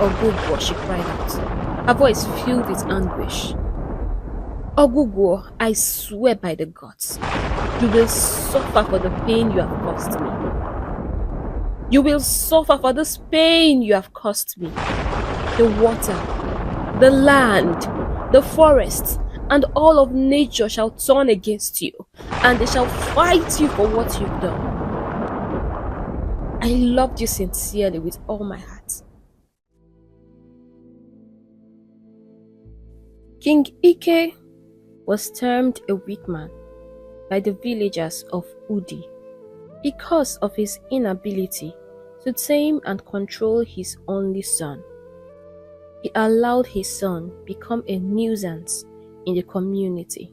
Ogugwo, she cried out, her voice filled with anguish. Ogugwo, I swear by the gods, you will suffer for the pain you have caused me. You will suffer for this pain you have caused me. The water, the land, the forests, and all of nature shall turn against you, and they shall fight you for what you've done. I loved you sincerely with all my heart. King Ike was termed a weak man by the villagers of Udi because of his inability to tame and control his only son. He allowed his son become a nuisance in the community.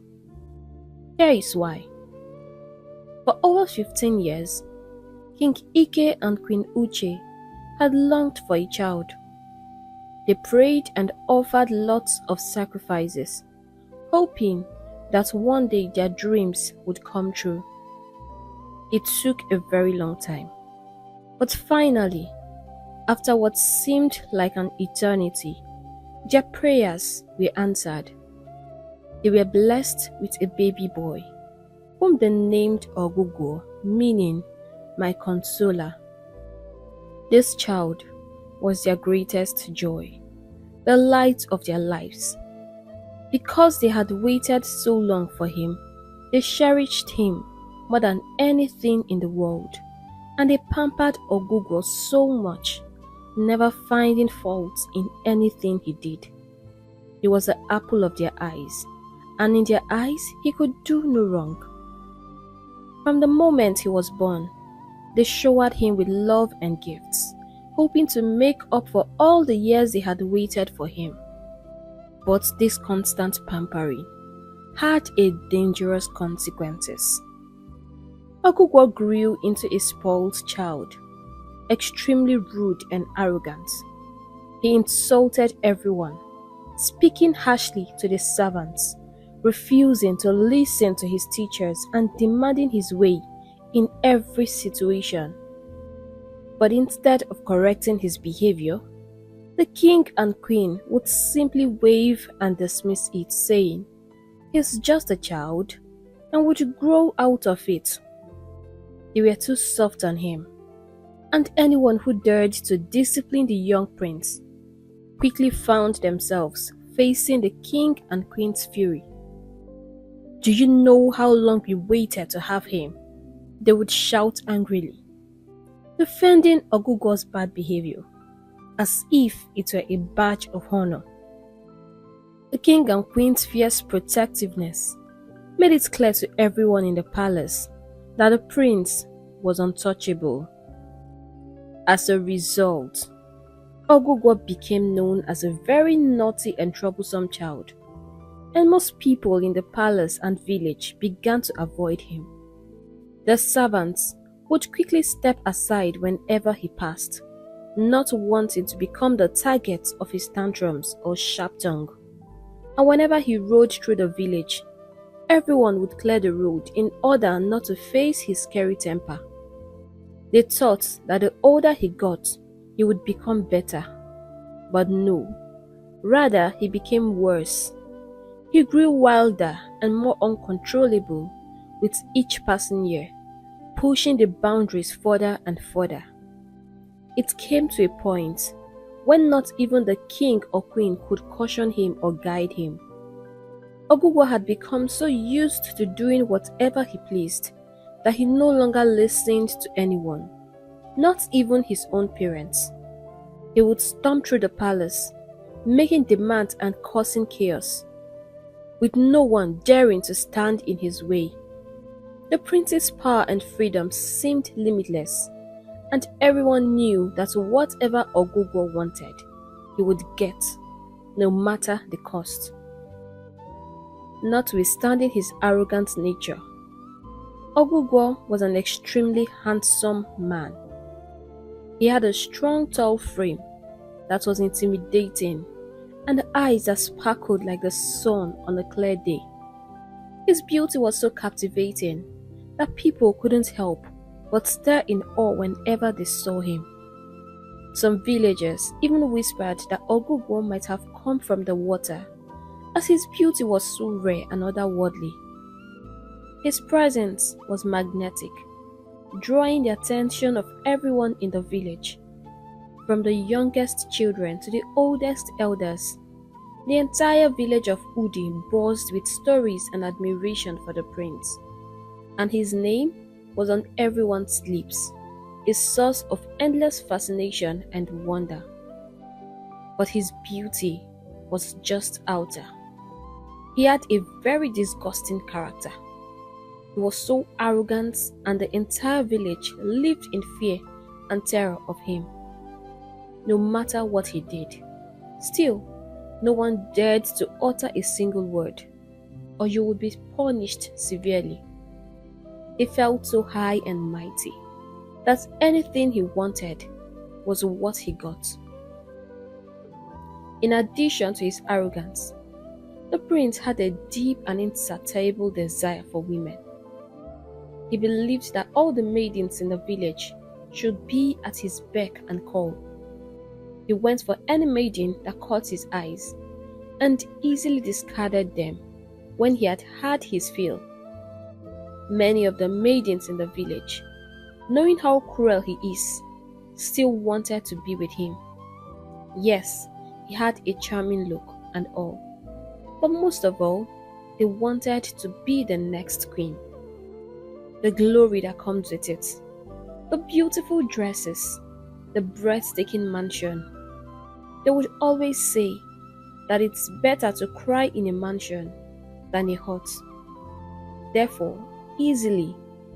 Here is why. For over 15 years, King Ike and Queen Uche had longed for a child. They prayed and offered lots of sacrifices, hoping that one day their dreams would come true. It took a very long time, but finally, after what seemed like an eternity, their prayers were answered. They were blessed with a baby boy, whom they named Ogugwo, meaning my consoler. This child was their greatest joy, the light of their lives. Because they had waited so long for him, they cherished him more than anything in the world, and they pampered Ogugwo so much, never finding fault in anything he did. He was the apple of their eyes, and in their eyes he could do no wrong. From the moment he was born, they showered him with love and gifts, hoping to make up for all the years they had waited for him. But this constant pampering had a dangerous consequences. Ogugwo grew into a spoiled child, extremely rude and arrogant. He insulted everyone, speaking harshly to the servants, refusing to listen to his teachers and demanding his way in every situation. But instead of correcting his behavior, the king and queen would simply wave and dismiss it, saying, "He's just a child and would grow out of it." They were too soft on him, and anyone who dared to discipline the young prince quickly found themselves facing the king and queen's fury. "Do you know how long we waited to have him?" they would shout angrily, defending Ogugwo's bad behavior as if it were a badge of honor. The king and queen's fierce protectiveness made it clear to everyone in the palace that the prince was untouchable. As a result, Ogugwo became known as a very naughty and troublesome child, and most people in the palace and village began to avoid him. The servants would quickly step aside whenever he passed, not wanting to become the target of his tantrums or sharp tongue. And whenever he rode through the village, everyone would clear the road in order not to face his scary temper. They thought that the older he got, he would become better. But no, rather he became worse. He grew wilder and more uncontrollable with each passing year, pushing the boundaries further and further. It came to a point when not even the king or queen could caution him or guide him. Ogugwo had become so used to doing whatever he pleased that he no longer listened to anyone, not even his own parents. He would storm through the palace, making demands and causing chaos, with no one daring to stand in his way. The prince's power and freedom seemed limitless, and everyone knew that whatever Ogugwo wanted, he would get, no matter the cost. Notwithstanding his arrogant nature, Ogugwo was an extremely handsome man. He had a strong, tall frame that was intimidating and eyes that sparkled like the sun on a clear day. His beauty was so captivating that people couldn't help but stare in awe whenever they saw him. Some villagers even whispered that Ogugo might have come from the water, as his beauty was so rare and otherworldly. His presence was magnetic, drawing the attention of everyone in the village, from the youngest children to the oldest elders. The entire village of Udi buzzed with stories and admiration for the prince, and his name was on everyone's lips, a source of endless fascination and wonder. But his beauty was just outer. He had a very disgusting character. He was so arrogant, and the entire village lived in fear and terror of him, no matter what he did. Still, no one dared to utter a single word, or you would be punished severely. He felt so high and mighty that anything he wanted was what he got. In addition to his arrogance, the prince had a deep and insatiable desire for women. He believed that all the maidens in the village should be at his beck and call. He went for any maiden that caught his eyes and easily discarded them when he had had his fill. Many of the maidens in the village, knowing how cruel he is, still wanted to be with him. Yes, he had a charming look and all, but most of all, they wanted to be the next queen. The glory that comes with it, the beautiful dresses, the breathtaking mansion. They would always say that it's better to cry in a mansion than a hut. Therefore, easily,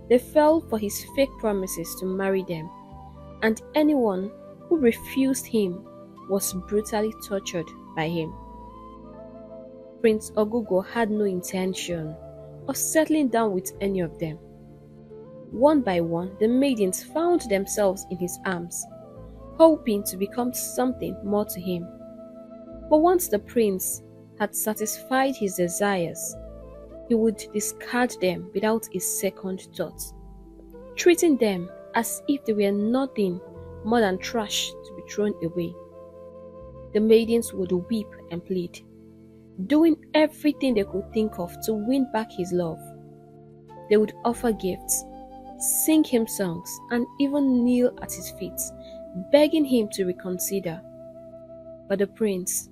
they fell for his fake promises to marry them, and anyone who refused him was brutally tortured by him. Prince Ogugo had no intention of settling down with any of them. One by one, the maidens found themselves in his arms, hoping to become something more to him. But once the prince had satisfied his desires, he would discard them without a second thought, treating them as if they were nothing more than trash to be thrown away. The maidens would weep and plead, doing everything they could think of to win back his love. They would offer gifts, sing him songs, and even kneel at his feet, begging him to reconsider. But the prince,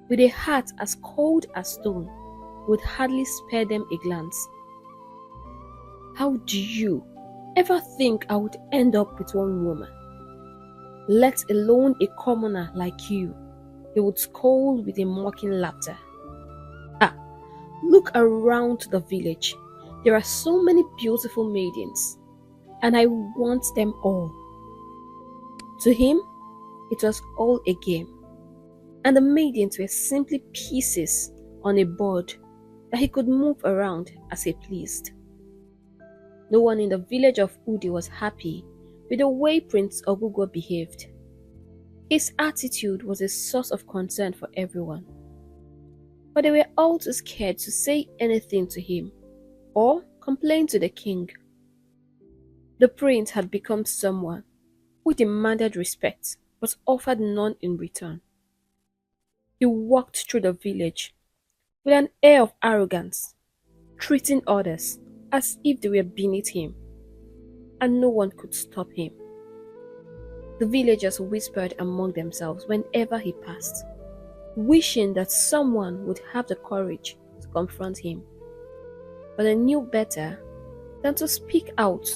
with a heart as cold as stone, would hardly spare them a glance. How do you ever think I would end up with one woman? Let alone a commoner like you, he would scold with a mocking laughter. Ah, look around the village. There are so many beautiful maidens, and I want them all. To him, it was all a game, and the maidens were simply pieces on a board that he could move around as he pleased. No one in the village of Udi was happy with the way Prince Ogugo behaved. His attitude was a source of concern for everyone, but they were all too scared to say anything to him or complain to the king. The prince had become someone who demanded respect but offered none in return. He walked through the village with an air of arrogance, treating others as if they were beneath him, and no one could stop him. The villagers whispered among themselves whenever he passed, wishing that someone would have the courage to confront him. But they knew better than to speak out.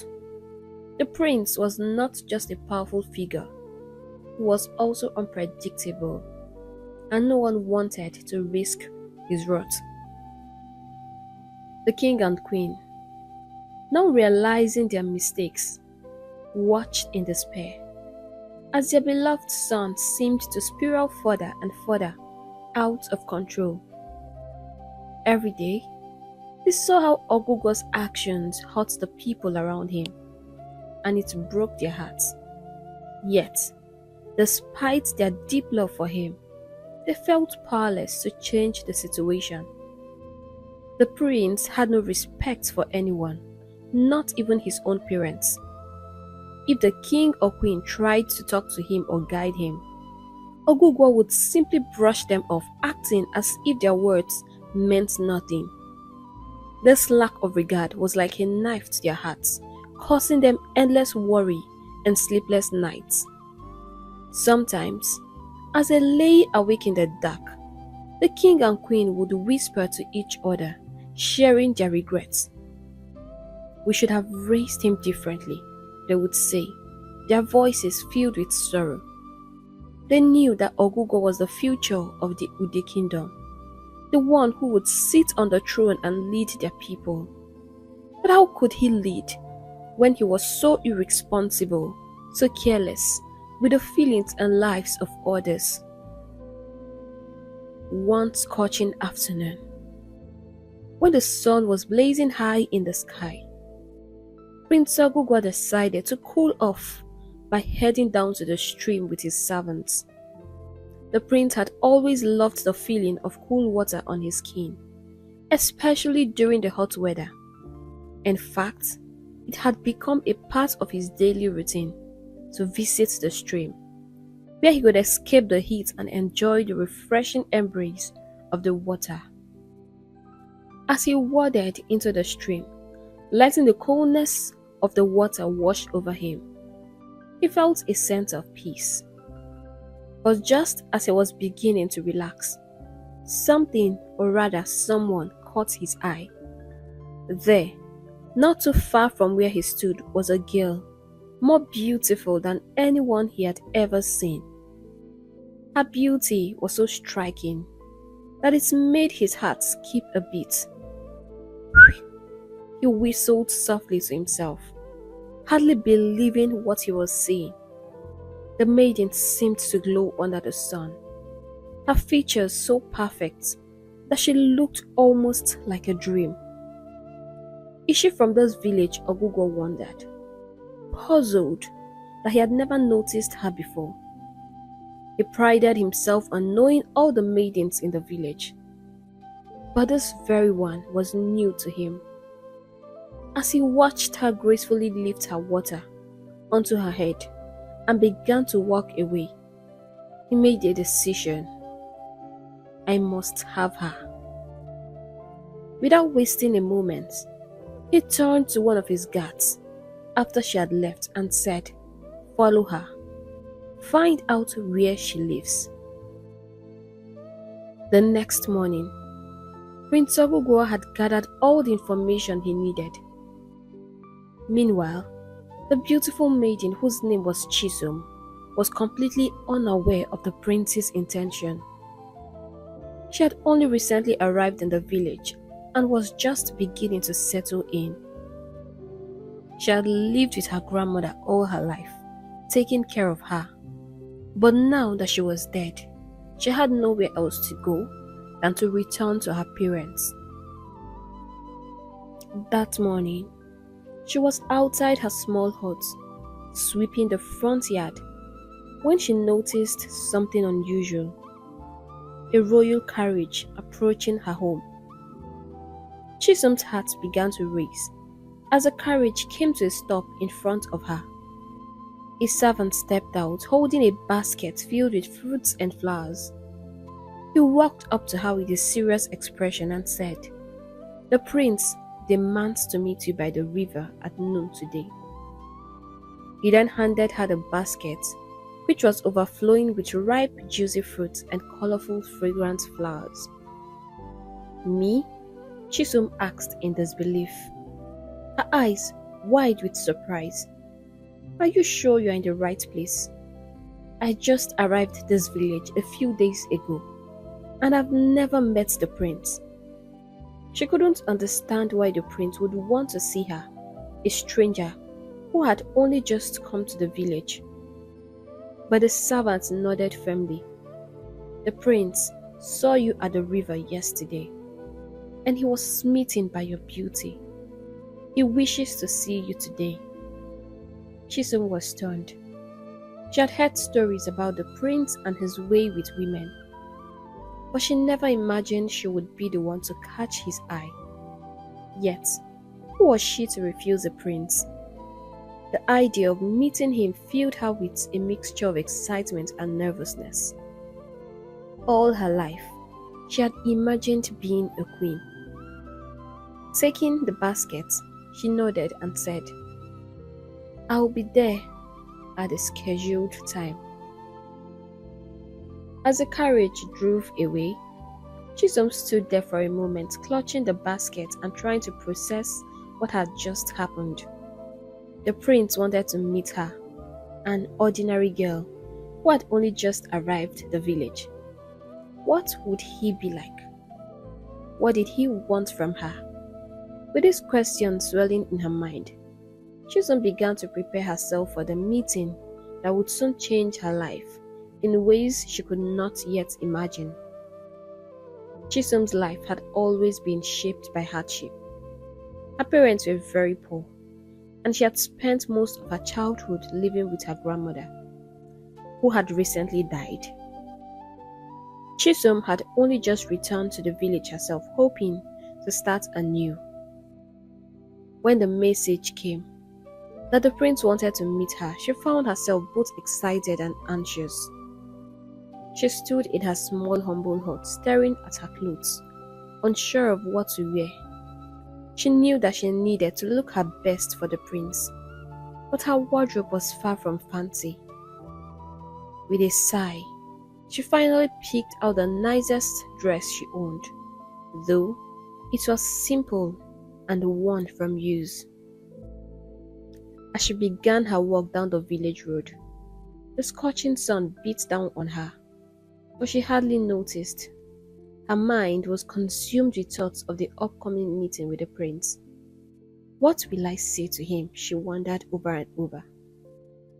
The prince was not just a powerful figure, he was also unpredictable, and no one wanted to risk his wrath. The king and queen, now realizing their mistakes, watched in despair as their beloved son seemed to spiral further and further out of control. Every day, they saw how Ogugo's actions hurt the people around him, and it broke their hearts. Yet, despite their deep love for him, they felt powerless to change the situation. The prince had no respect for anyone, not even his own parents. if the king or queen tried to talk to him or guide him, Ogugwa would simply brush them off, acting as if their words meant nothing. This lack of regard was like a knife to their hearts, causing them endless worry and sleepless nights. Sometimes, as they lay awake in the dark, the king and queen would whisper to each other, sharing their regrets. "We should have raised him differently," they would say, their voices filled with sorrow. They knew that Ogugo was the future of the Ude kingdom, the one who would sit on the throne and lead their people. But how could he lead when he was so irresponsible, so careless with the feelings and lives of others? One scorching afternoon, when the sun was blazing high in the sky, Prince Ogugwa decided to cool off by heading down to the stream with his servants. The prince had always loved the feeling of cool water on his skin, especially during the hot weather. In fact, it had become a part of his daily routine to visit the stream, where he could escape the heat and enjoy the refreshing embrace of the water. As he waded into the stream, letting the coolness of the water wash over him, he felt a sense of peace. But just as he was beginning to relax, something, or rather someone, caught his eye. There, not too far from where he stood, was a girl, more beautiful than anyone he had ever seen. Her beauty was so striking that it made his heart skip a beat. He whistled softly to himself, hardly believing what he was seeing. The maiden seemed to glow under the sun, her features so perfect that she looked almost like a dream. Is she from this village? Ogugo wondered, puzzled that he had never noticed her before. He prided himself on knowing all the maidens in the village, but this very one was new to him. As he watched her gracefully lift her water onto her head and began to walk away, he made a decision. I must have her. Without wasting a moment, he turned to one of his guards after she had left and said, "Follow her. Find out where she lives." The next morning, Prince Ogugwa had gathered all the information he needed. Meanwhile, the beautiful maiden, whose name was Chisom, was completely unaware of the prince's intention. She had only recently arrived in the village and was just beginning to settle in. She had lived with her grandmother all her life, taking care of her. But now that she was dead, she had nowhere else to go than to return to her parents. That morning, she was outside her small hut, sweeping the front yard, when she noticed something unusual: a royal carriage approaching her home. Chisom's heart began to race as the carriage came to a stop in front of her. A servant stepped out holding a basket filled with fruits and flowers. He walked up to her with a serious expression and said, "The prince demands to meet you by the river at noon today." He then handed her the basket, which was overflowing with ripe, juicy fruits and colorful, fragrant flowers. "Me?" Chisom asked in disbelief, her eyes wide with surprise. "Are you sure you are in the right place? I just arrived this village a few days ago, and I've never met the prince." She couldn't understand why the prince would want to see her, a stranger who had only just come to the village. But the servant nodded firmly. "The prince saw you at the river yesterday, and he was smitten by your beauty. He wishes to see you today." Chisom was stunned. She had heard stories about the prince and his way with women, but she never imagined she would be the one to catch his eye. Yet, who was she to refuse the prince? The idea of meeting him filled her with a mixture of excitement and nervousness. All her life, she had imagined being a queen. Taking the basket, she nodded and said, "I'll be there at the scheduled time." As the carriage drove away, Chisom stood there for a moment, clutching the basket and trying to process what had just happened. The prince wanted to meet her, an ordinary girl who had only just arrived the village. What would he be like? What did he want from her? With these questions swelling in her mind, Chisom began to prepare herself for the meeting that would soon change her life in ways she could not yet imagine. Chisom's life had always been shaped by hardship. Her parents were very poor, and she had spent most of her childhood living with her grandmother, who had recently died. Chisom had only just returned to the village herself, hoping to start anew. When the message came that the prince wanted to meet her, she found herself both excited and anxious. She stood in her small humble hut, staring at her clothes, unsure of what to wear. She knew that she needed to look her best for the prince, but her wardrobe was far from fancy. With a sigh, she finally picked out the nicest dress she owned, though it was simple and worn from use. As she began her walk down the village road, the scorching sun beat down on her, but she hardly noticed. Her mind was consumed with thoughts of the upcoming meeting with the prince. What will I say to him? She wondered over and over.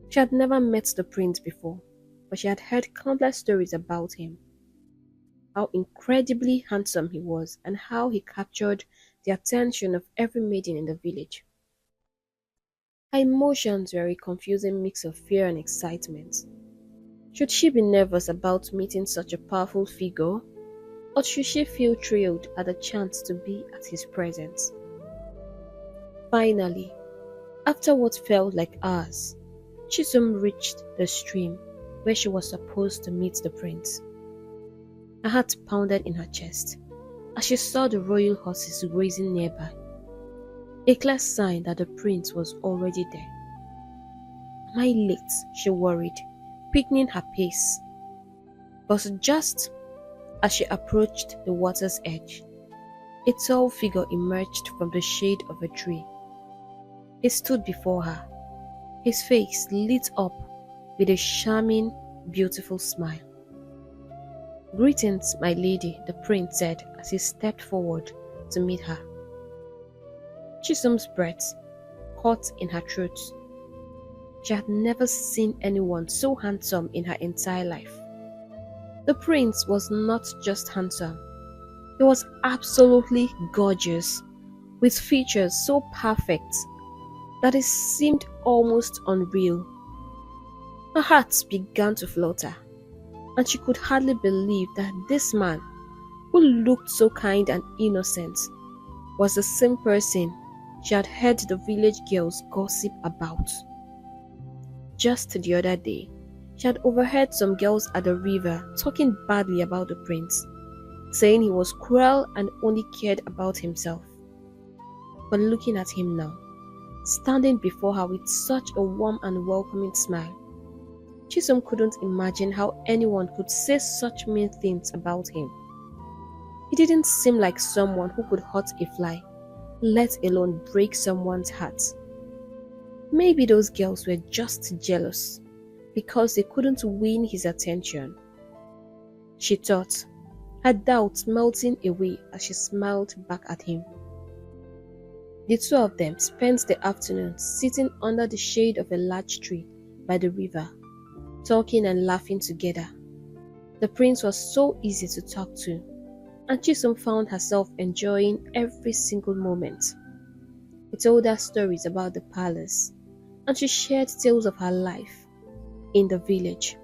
She had never met the prince before, but she had heard countless stories about him. How incredibly handsome he was, and how he captured the attention of every maiden in the village. Her emotions were a confusing mix of fear and excitement. Should she be nervous about meeting such a powerful figure, or should she feel thrilled at the chance to be at his presence? Finally, after what felt like hours, Chisom reached the stream where she was supposed to meet the prince. Her heart pounded in her chest as she saw the royal horses grazing nearby, a clear sign that the prince was already there. Am I late? She worried, quickening her pace. But just as she approached the water's edge, a tall figure emerged from the shade of a tree. He stood before her, his face lit up with a charming, beautiful smile. "Greetings, my lady," the prince said as he stepped forward to meet her. Chisom's breath caught in her throat. She had never seen anyone so handsome in her entire life. The prince was not just handsome, he was absolutely gorgeous, with features so perfect that it seemed almost unreal. Her heart began to flutter, and she could hardly believe that this man, who looked so kind and innocent, was the same person she had heard the village girls gossip about. Just the other day, she had overheard some girls at the river talking badly about the prince, saying he was cruel and only cared about himself. But looking at him now, standing before her with such a warm and welcoming smile, Chisom couldn't imagine how anyone could say such mean things about him. He didn't seem like someone who could hurt a fly, let alone break someone's heart. Maybe those girls were just jealous because they couldn't win his attention. She thought, her doubts melting away as she smiled back at him. The two of them spent the afternoon sitting under the shade of a large tree by the river, talking and laughing together. The prince was so easy to talk to, and Chisom found herself enjoying every single moment. He told her stories about the palace, and she shared tales of her life in the village.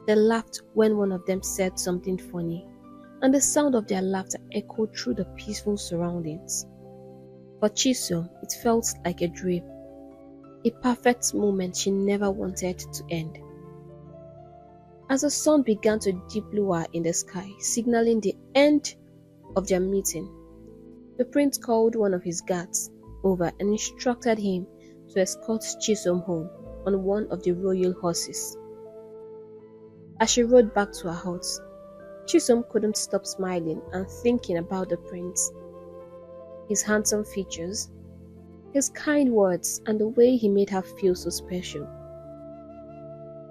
They laughed when one of them said something funny, and the sound of their laughter echoed through the peaceful surroundings. For Chisom, it felt like a dream. a perfect moment she never wanted to end. As the sun began to dip lower in the sky, signaling the end of their meeting, the prince called one of his guards over and instructed him to escort Chisom home on one of the royal horses. As she rode back to her house, Chisom couldn't stop smiling and thinking about the prince, his handsome features, his kind words, and the way he made her feel so special.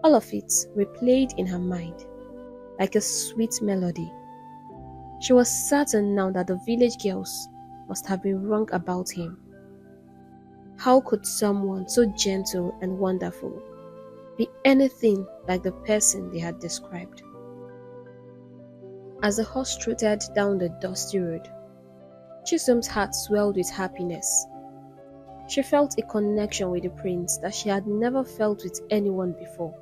All of it replayed in her mind like a sweet melody. She was certain now that the village girls must have been wrong about him. How could someone so gentle and wonderful be anything like the person they had described? As the horse trotted down the dusty road, Chisom's heart swelled with happiness. She felt a connection with the prince that she had never felt with anyone before,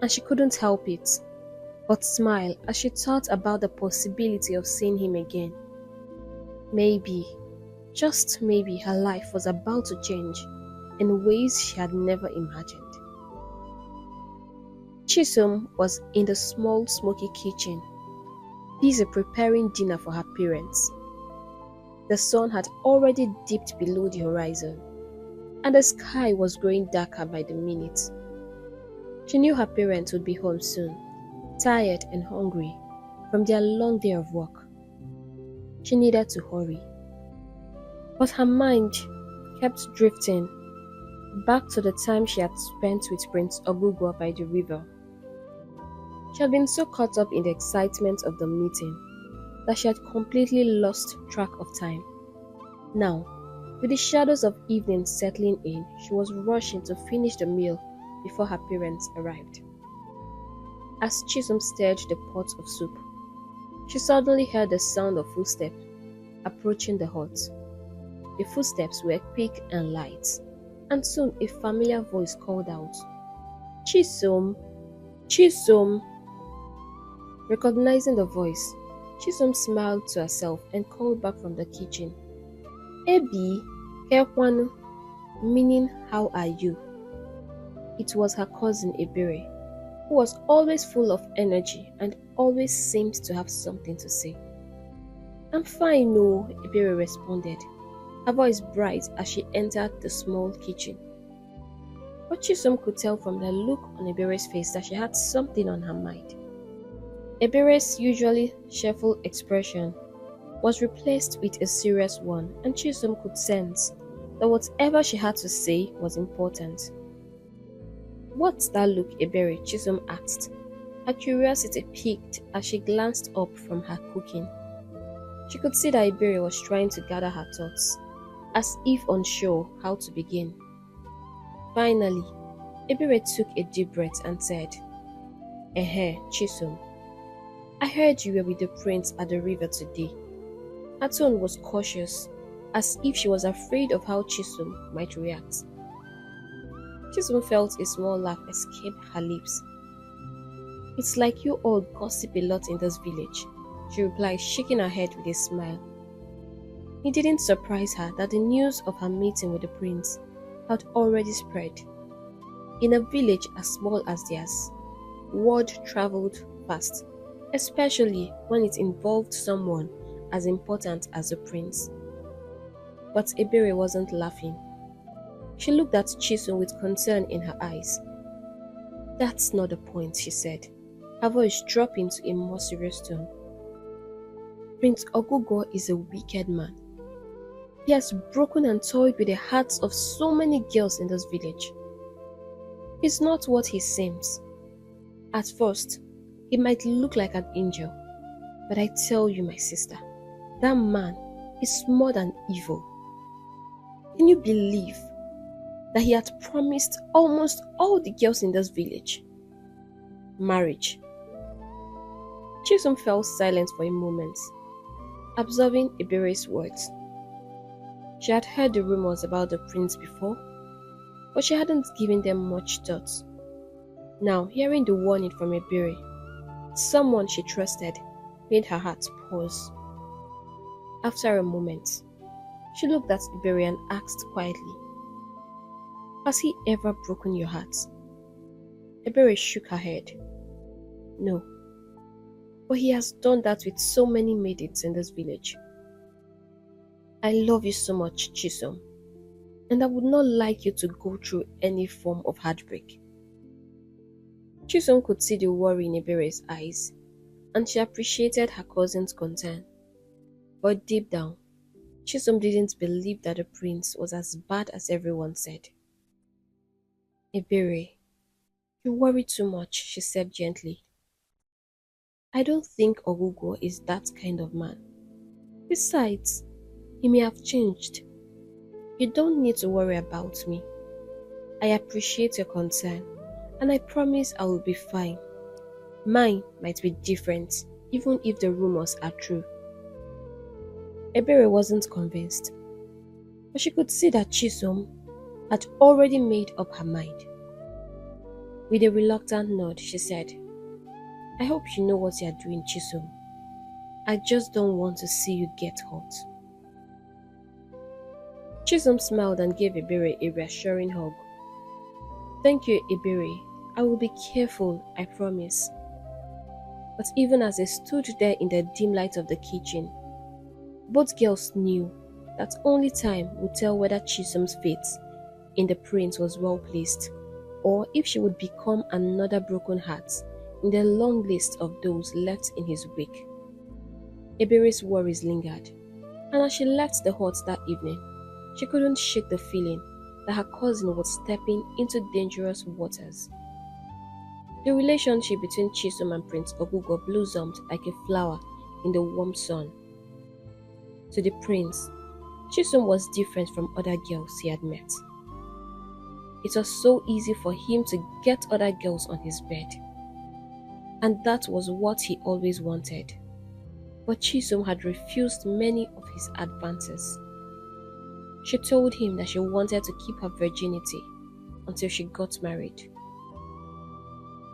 and she couldn't help it but smile as she thought about the possibility of seeing him again. Maybe, just maybe, her life was about to change in ways she had never imagined. Chisom was in the small smoky kitchen, busy preparing dinner for her parents. The sun had already dipped below the horizon, and the sky was growing darker by the minute. She knew her parents would be home soon, tired and hungry from their long day of work. She needed to hurry. But her mind kept drifting back to the time she had spent with Prince Ogugo by the river. She had been so caught up in the excitement of the meeting that she had completely lost track of time. Now, with the shadows of evening settling in, she was rushing to finish the meal before her parents arrived. As Chisom stirred the pot of soup, she suddenly heard the sound of footsteps approaching the hut. The footsteps were quick and light, and soon a familiar voice called out, "Chisom! Chisom!" Recognizing the voice, Chisom smiled to herself and called back from the kitchen, "Ebi, Kekwanu," meaning "How are you?" It was her cousin Ebere, who was always full of energy and always seemed to have something to say. "I'm fine, no," Ebere responded, her voice bright as she entered the small kitchen. But Chisom could tell from the look on Ebere's face that she had something on her mind. Ebere's usually cheerful expression was replaced with a serious one, and Chisom could sense that whatever she had to say was important. "What's that look, Ebere?" Chisom asked. Her curiosity piqued as she glanced up from her cooking. She could see that Ebere was trying to gather her thoughts, as if unsure how to begin. Finally, Ebere took a deep breath and said, Chisom, I heard you were with the prince at the river today." Her tone was cautious, as if she was afraid of how Chisom might react. Chisom felt a small laugh escape her lips. "It's like you all gossip a lot in this village," she replied, shaking her head with a smile. It didn't surprise her that the news of her meeting with the prince had already spread. In a village as small as theirs, word traveled fast, especially when it involved someone as important as the prince. But Ebere wasn't laughing. She looked at Chisom with concern in her eyes. "That's not the point," she said, her voice dropping to a more serious tone. "Prince Ogugo is a wicked man. He has broken and toyed with the hearts of so many girls in this village. He's not what he seems. At first, he might look like an angel, but I tell you, my sister, that man is more than evil. Can you believe that he had promised almost all the girls in this village marriage?" Chisom fell silent for a moment, absorbing Ebere's words. She had heard the rumors about the prince before, but she hadn't given them much thought. Now, hearing the warning from Ebere, someone she trusted, made her heart pause. After a moment, she looked at Ebere and asked quietly, Has he ever broken your heart? Ebere shook her head. No, but he has done that with so many maidens in this village. I love you so much, Chisom, and I would not like you to go through any form of heartbreak. Chisom could see the worry in Ebere's eyes, and she appreciated her cousin's concern. But deep down, Chisom didn't believe that the prince was as bad as everyone said. Ebere, you worry too much, she said gently. I don't think Ogugo is that kind of man. Besides, he may have changed. You don't need to worry about me. I appreciate your concern, and I promise I will be fine. Mine might be different, even if the rumors are true. Ebere wasn't convinced, but she could see that Chisom had already made up her mind. With a reluctant nod, she said, I hope you know what you are doing, Chisom. I just don't want to see you get hurt. Chisom smiled and gave Ebere a reassuring hug. Thank you, Ebere. I will be careful, I promise. But even as they stood there in the dim light of the kitchen, both girls knew that only time would tell whether Chisom's fate in the prince was well placed, or if she would become another broken heart in the long list of those left in his wake. Ebere's worries lingered, and as she left the hut that evening, she couldn't shake the feeling that her cousin was stepping into dangerous waters. The relationship between Chisom and Prince Ogugo blossomed like a flower in the warm sun. To the prince, Chisom was different from other girls he had met. It was so easy for him to get other girls on his bed, and that was what he always wanted. But Chisom had refused many of his advances. She told him that she wanted to keep her virginity until she got married.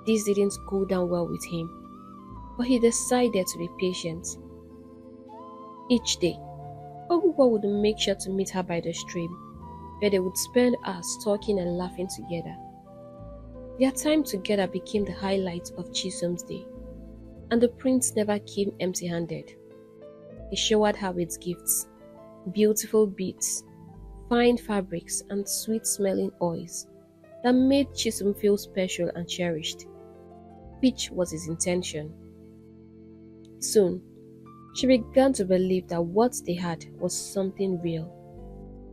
This didn't go down well with him, but he decided to be patient. Each day, Ogugo would make sure to meet her by the stream, where they would spend hours talking and laughing together. Their time together became the highlight of Chisom's day, and the prince never came empty-handed. He showered her with gifts, beautiful beads, fine fabrics, and sweet-smelling oils that made Chisom feel special and cherished, which was his intention. Soon, she began to believe that what they had was something real,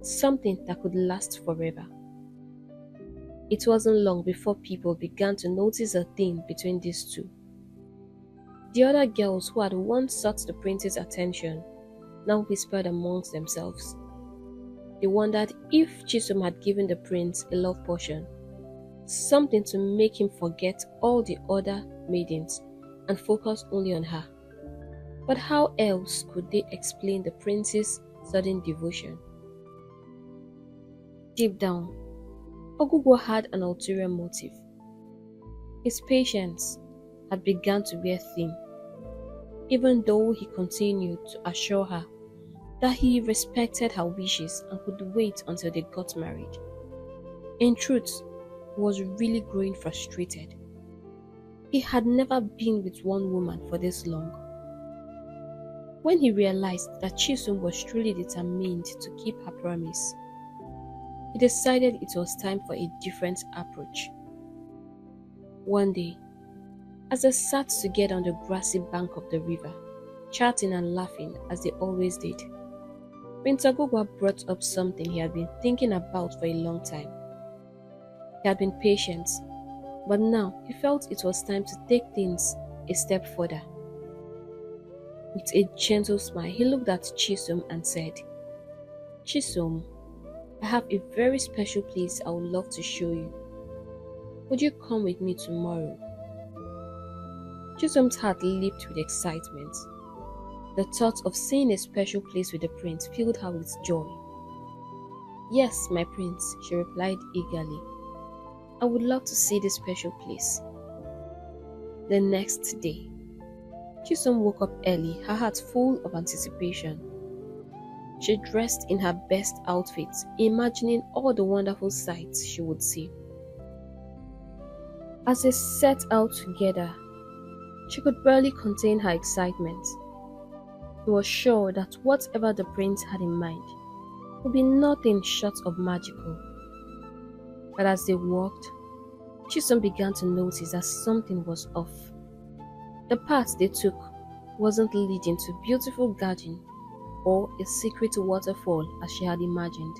something that could last forever. It wasn't long before people began to notice a thing between these two. The other girls who had once sought the prince's attention now whispered amongst themselves. They wondered if Chisom had given the prince a love potion, something to make him forget all the other maidens and focus only on her. But how else could they explain the prince's sudden devotion? Deep down, Ogugo had an ulterior motive. His patience had begun to wear thin, even though he continued to assure her that he respected her wishes and could wait until they got married. In truth, he was really growing frustrated. He had never been with one woman for this long. When he realized that Chisom was truly determined to keep her promise, he decided it was time for a different approach. One day, as they sat together on the grassy bank of the river, chatting and laughing as they always did, Prince Ogugo brought up something he had been thinking about for a long time. He had been patient, but now he felt it was time to take things a step further. With a gentle smile, he looked at Chisom and said, Chisom, I have a very special place I would love to show you. Would you come with me tomorrow? Chisom's heart leaped with excitement. The thought of seeing a special place with the prince filled her with joy. Yes, my prince, she replied eagerly. I would love to see this special place. The next day, Chisom woke up early, her heart full of anticipation. She dressed in her best outfit, imagining all the wonderful sights she would see. As they set out together, she could barely contain her excitement. She was sure that whatever the prince had in mind would be nothing short of magical. But as they walked, she soon began to notice that something was off. The path they took wasn't leading to a beautiful garden or a secret waterfall as she had imagined.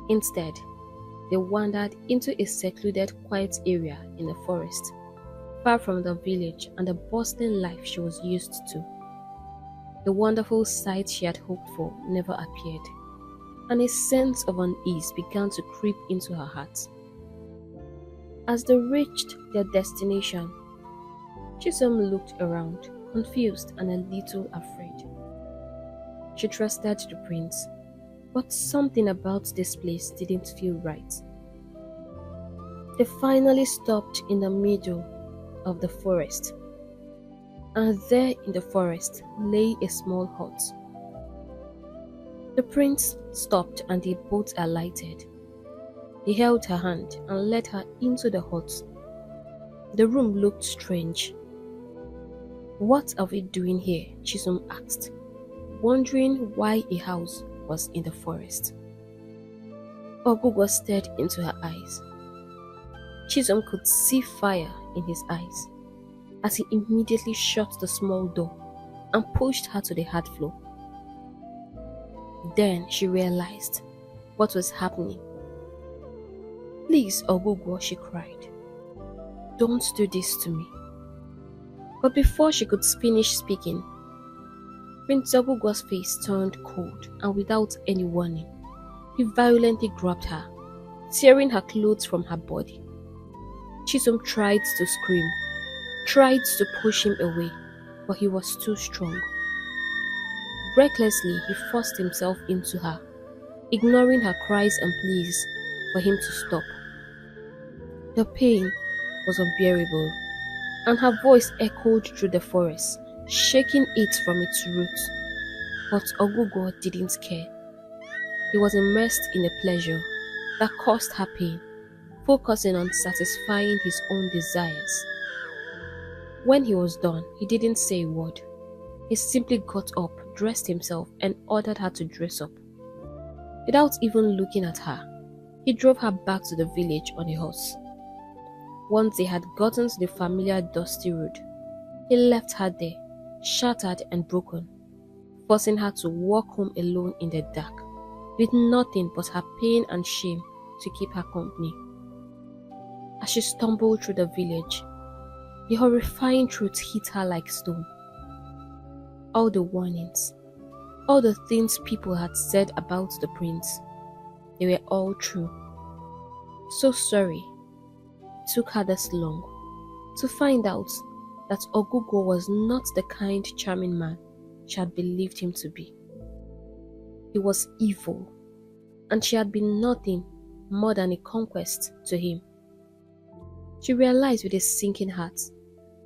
Instead, they wandered into a secluded, quiet area in the forest, far from the village and the bustling life she was used to. The wonderful sight she had hoped for never appeared, and a sense of unease began to creep into her heart. As they reached their destination, Chisom looked around, confused and a little afraid. She trusted the prince, but something about this place didn't feel right. They finally stopped in the middle of the forest, and there in the forest lay a small hut. The prince stopped and they both alighted. He held her hand and led her into the hut. The room looked strange. "What are we doing here?" Chisom asked, wondering why a house was in the forest. Ogugo stared into her eyes. Chisom could see fire in his eyes as he immediately shut the small door and pushed her to the hard floor. Then she realized what was happening. "Please, Ogugo," she cried. "Don't do this to me." But before she could finish speaking, Prince Ogugo's face turned cold, and without any warning, he violently grabbed her, tearing her clothes from her body. Chisom tried to scream, tried to push him away, but he was too strong. Recklessly, he forced himself into her, ignoring her cries and pleas for him to stop. The pain was unbearable, and her voice echoed through the forest, shaking it from its roots. But Ogugo didn't care. He was immersed in a pleasure that caused her pain, focusing on satisfying his own desires. When he was done, he didn't say a word. He simply got up, dressed himself, and ordered her to dress up. Without even looking at her, he drove her back to the village on a horse. Once they had gotten to the familiar dusty road, he left her there, shattered and broken, forcing her to walk home alone in the dark, with nothing but her pain and shame to keep her company. As she stumbled through the village, the horrifying truth hit her like stone. All the warnings, all the things people had said about the prince, they were all true. So sorry it took her this long to find out that Ogugo was not the kind, charming man she had believed him to be. He was evil, and she had been nothing more than a conquest to him. She realized with a sinking heart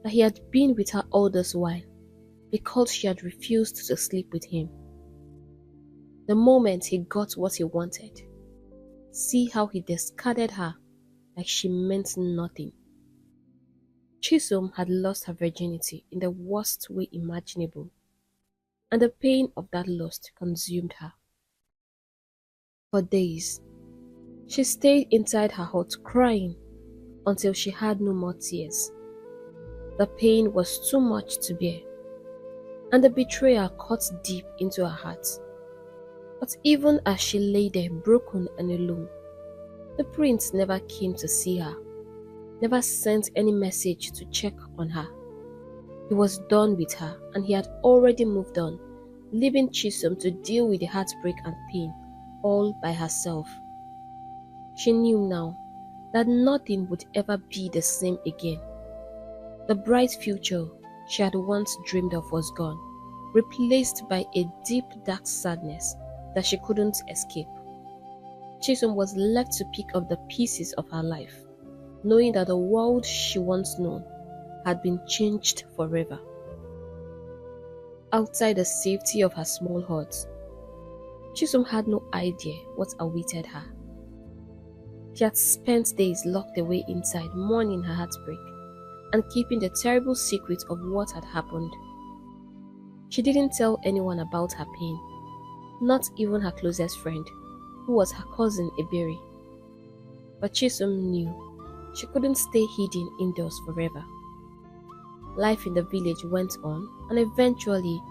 that he had been with her all this while because she had refused to sleep with him. The moment he got what he wanted, see how he discarded her like she meant nothing. Chisom had lost her virginity in the worst way imaginable, and the pain of that loss consumed her. For days, she stayed inside her hut crying until she had no more tears. The pain was too much to bear, and the betrayal cut deep into her heart. But even as she lay there broken and alone, the prince never came to see her, never sent any message to check on her. He was done with her, and he had already moved on, leaving Chisom to deal with the heartbreak and pain all by herself. She knew now that nothing would ever be the same again. The bright future she had once dreamed of was gone, replaced by a deep, dark sadness that she couldn't escape. Chisom was left to pick up the pieces of her life, knowing that the world she once known had been changed forever. Outside the safety of her small hut, Chisom had no idea what awaited her. She had spent days locked away inside, mourning her heartbreak and keeping the terrible secret of what had happened. She didn't tell anyone about her pain, not even her closest friend, who was her cousin Eberi. But Chisom knew she couldn't stay hidden indoors forever. Life in the village went on, and eventually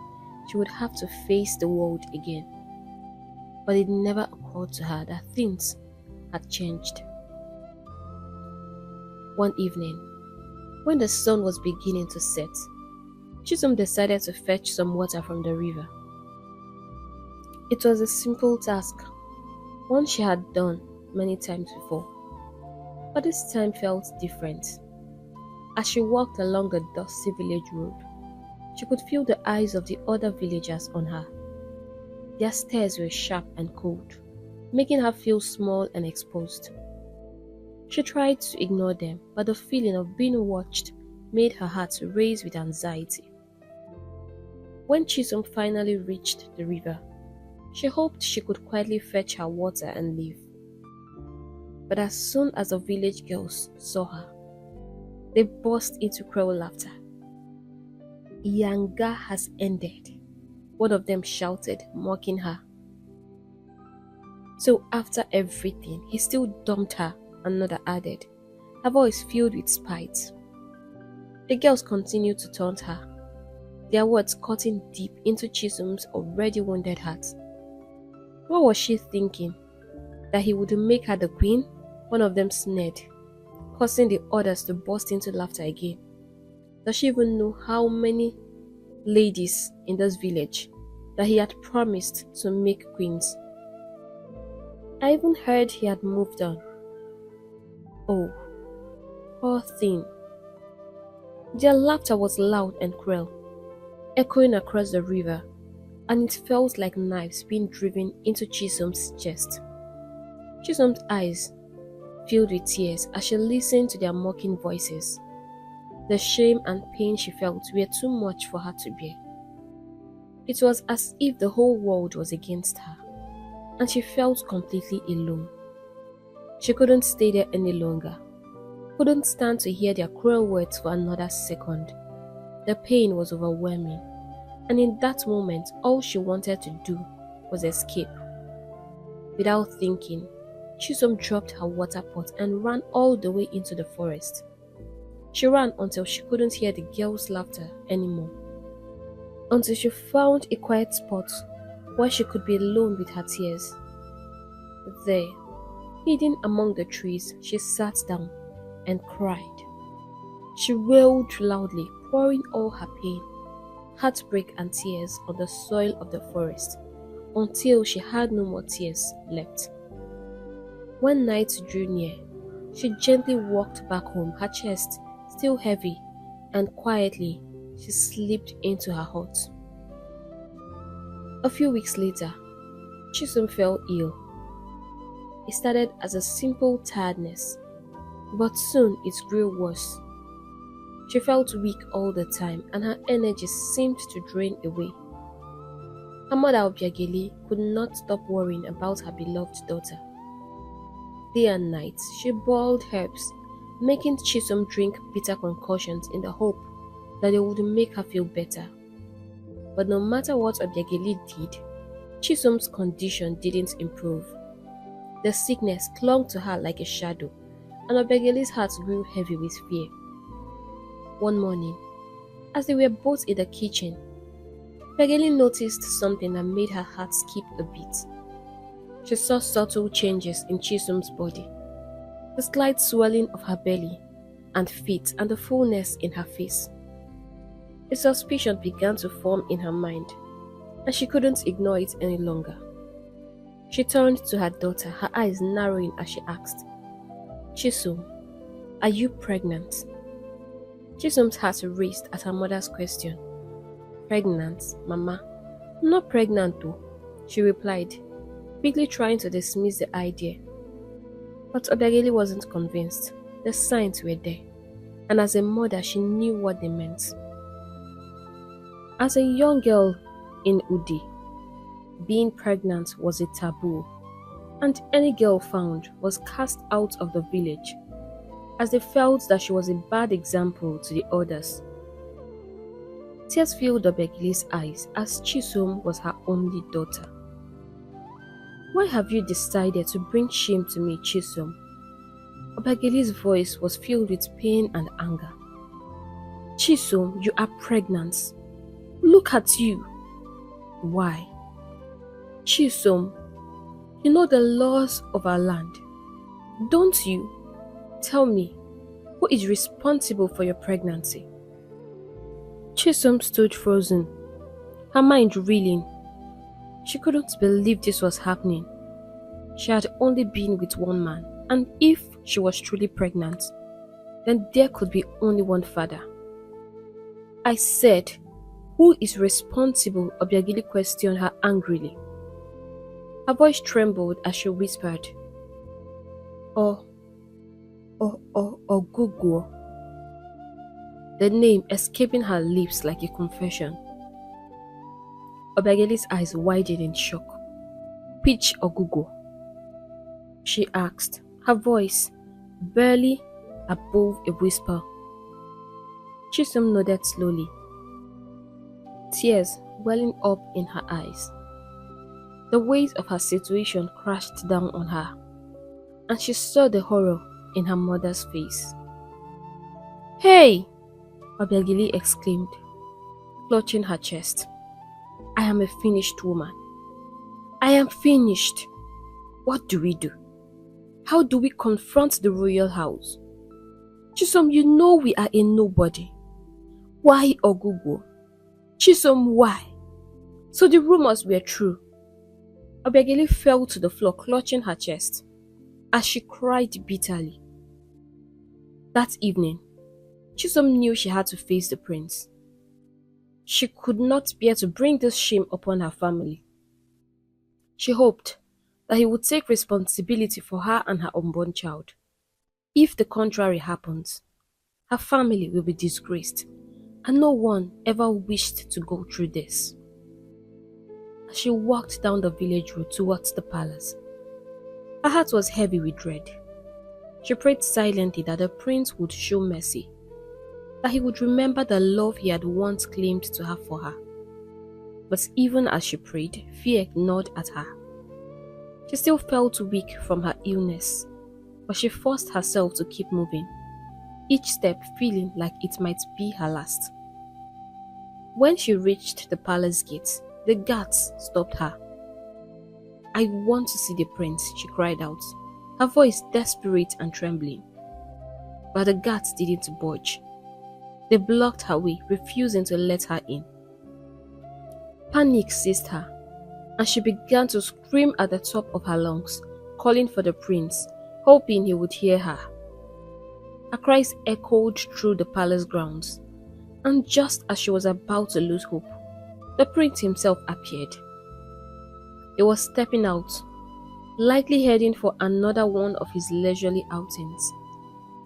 she would have to face the world again. But it never occurred to her that things had changed. One evening, when the sun was beginning to set, Chisom decided to fetch some water from the river. It was a simple task, one she had done many times before, but this time felt different. As she walked along the dusty village road, she could feel the eyes of the other villagers on her. Their stares were sharp and cold, making her feel small and exposed. She tried to ignore them, but the feeling of being watched made her heart race with anxiety. When Chisom finally reached the river, she hoped she could quietly fetch her water and leave. But as soon as the village girls saw her, they burst into cruel laughter. "Yanga has ended," one of them shouted, mocking her. "So after everything, he still dumped her," another added, her voice filled with spite. The girls continued to taunt her, their words cutting deep into Chisom's already wounded heart. What was she thinking? That he would make her the queen? One of them sneered, causing the others to burst into laughter again. Does she even know how many ladies in this village that he had promised to make queens? I even heard he had moved on. Oh, poor thing. Their laughter was loud and cruel, echoing across the river, and it felt like knives being driven into Chisom's chest. Chisom's eyes filled with tears as she listened to their mocking voices. The shame and pain she felt were too much for her to bear. It was as if the whole world was against her, and she felt completely alone. She couldn't stay there any longer, couldn't stand to hear their cruel words for another second. The pain was overwhelming, and in that moment all she wanted to do was escape. Without thinking, Chisom dropped her water pot and ran all the way into the forest. She ran until she couldn't hear the girls' laughter anymore, until she found a quiet spot where she could be alone with her tears. There, hidden among the trees, she sat down and cried. She wailed loudly, pouring all her pain, heartbreak and tears on the soil of the forest, until she had no more tears left. When night drew near, she gently walked back home, her chest still heavy, and quietly she slipped into her hut. A few weeks later, Chisom fell ill. It started as a simple tiredness, but soon it grew worse. She felt weak all the time, and her energy seemed to drain away. Her mother Obiageli could not stop worrying about her beloved daughter. Day and night, she boiled herbs, making Chisom drink bitter concoctions in the hope that they would make her feel better. But no matter what Obiageli did, Chisom's condition didn't improve. The sickness clung to her like a shadow, and Obiageli's heart grew heavy with fear. One morning, as they were both in the kitchen, Obiageli noticed something that made her heart skip a beat. She saw subtle changes in Chisom's body, the slight swelling of her belly and feet and the fullness in her face. A suspicion began to form in her mind, and she couldn't ignore it any longer. She turned to her daughter, her eyes narrowing as she asked, "Chisom, are you pregnant?" Chisom's heart raced at her mother's question. "Pregnant, Mama? Not pregnant though," she replied, quickly trying to dismiss the idea. But Obiageli wasn't convinced. The signs were there, and as a mother she knew what they meant. As a young girl in Udi, Being pregnant was a taboo, and any girl found was cast out of the village, as they felt that she was a bad example to the others. Tears filled Obegili's eyes as Chisom was her only daughter. Why have you decided to bring shame to me, Chisom? Obegili's voice was filled with pain and anger. Chisom, you are pregnant. Look at you. Why? Chisom, you know the laws of our land, don't you? Tell me, who is responsible for your pregnancy? Chisom stood frozen, her mind reeling. She couldn't believe this was happening. She had only been with one man, and if she was truly pregnant, then there could be only one father. I said, who is responsible? Obiagili questioned her angrily. Her voice trembled as she whispered, Ogugo. The name escaping her lips like a confession. Obiageli's eyes widened in shock. Which Ogugo? She asked, her voice barely above a whisper. Chisom nodded slowly, tears welling up in her eyes. The weight of her situation crashed down on her, and she saw the horror in her mother's face. Hey! Obiageli exclaimed, clutching her chest. I am a finished woman. I am finished. What do we do? How do we confront the royal house? Chisom, you know we are a nobody. Why Ogugo? Chisom, why? So the rumors were true. Obiageli fell to the floor, clutching her chest, as she cried bitterly. That evening, Chisom knew she had to face the prince. She could not bear to bring this shame upon her family. She hoped that he would take responsibility for her and her unborn child. If the contrary happens, her family will be disgraced, and no one ever wished to go through this. As she walked down the village road towards the palace, her heart was heavy with dread. She prayed silently that the prince would show mercy, that he would remember the love he had once claimed to have for her. But even as she prayed, fear gnawed at her. She still felt weak from her illness, but she forced herself to keep moving, each step feeling like it might be her last. When she reached the palace gate, the guards stopped her. I want to see the prince, she cried out, her voice desperate and trembling. But the guards didn't budge. They blocked her way, refusing to let her in. Panic seized her, and she began to scream at the top of her lungs, calling for the prince, hoping he would hear her. Her cries echoed through the palace grounds, and just as she was about to lose hope, the prince himself appeared. He was stepping out, likely heading for another one of his leisurely outings,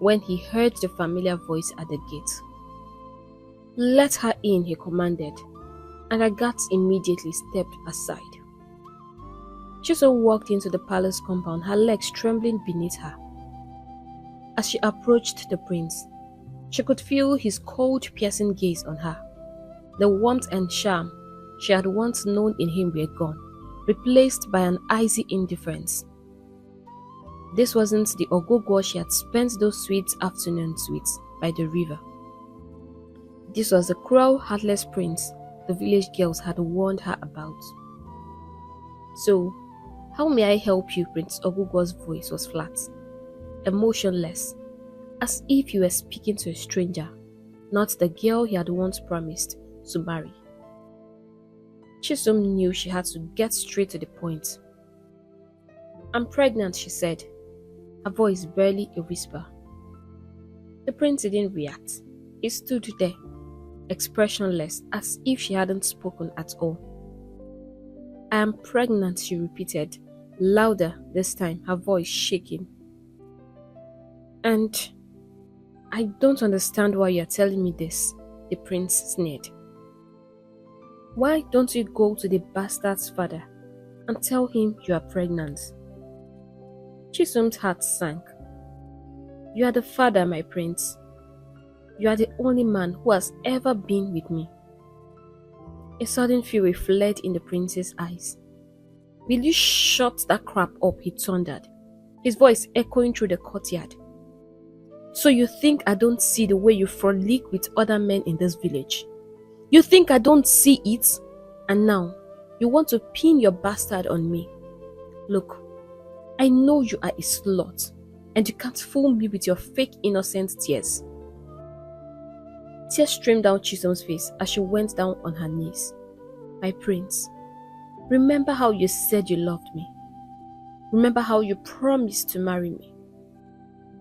when he heard the familiar voice at the gate. Let her in, he commanded, and the guards immediately stepped aside. Chisom walked into the palace compound, her legs trembling beneath her. As she approached the prince, she could feel his cold, piercing gaze on her. The warmth and charm she had once known in him were gone, replaced by an icy indifference. This wasn't the Ogogo she had spent those sweet afternoons with by the river. This was the cruel, heartless prince the village girls had warned her about. So, how may I help you? Prince Ogogo's voice was flat, emotionless, as if he were speaking to a stranger, not the girl he had once promised to marry. Chisom knew she had to get straight to the point. I'm pregnant, she said, her voice barely a whisper. The prince didn't react. He stood there, expressionless, as if she hadn't spoken at all. I am pregnant, she repeated, louder this time, her voice shaking. And I don't understand why you're telling me this, the prince sneered. Why don't you go to the bastard's father and tell him you are pregnant." Chisholm's heart sank. "You are the father, my prince. You are the only man who has ever been with me." A sudden fury fled in the prince's eyes. "Will you shut that crap up?" he thundered, his voice echoing through the courtyard. "So you think I don't see the way you frolic with other men in this village? You think I don't see it? And now, you want to pin your bastard on me? Look, I know you are a slut, and you can't fool me with your fake innocent tears." Tears streamed down Chisholm's face as she went down on her knees. "My prince, remember how you said you loved me. Remember how you promised to marry me.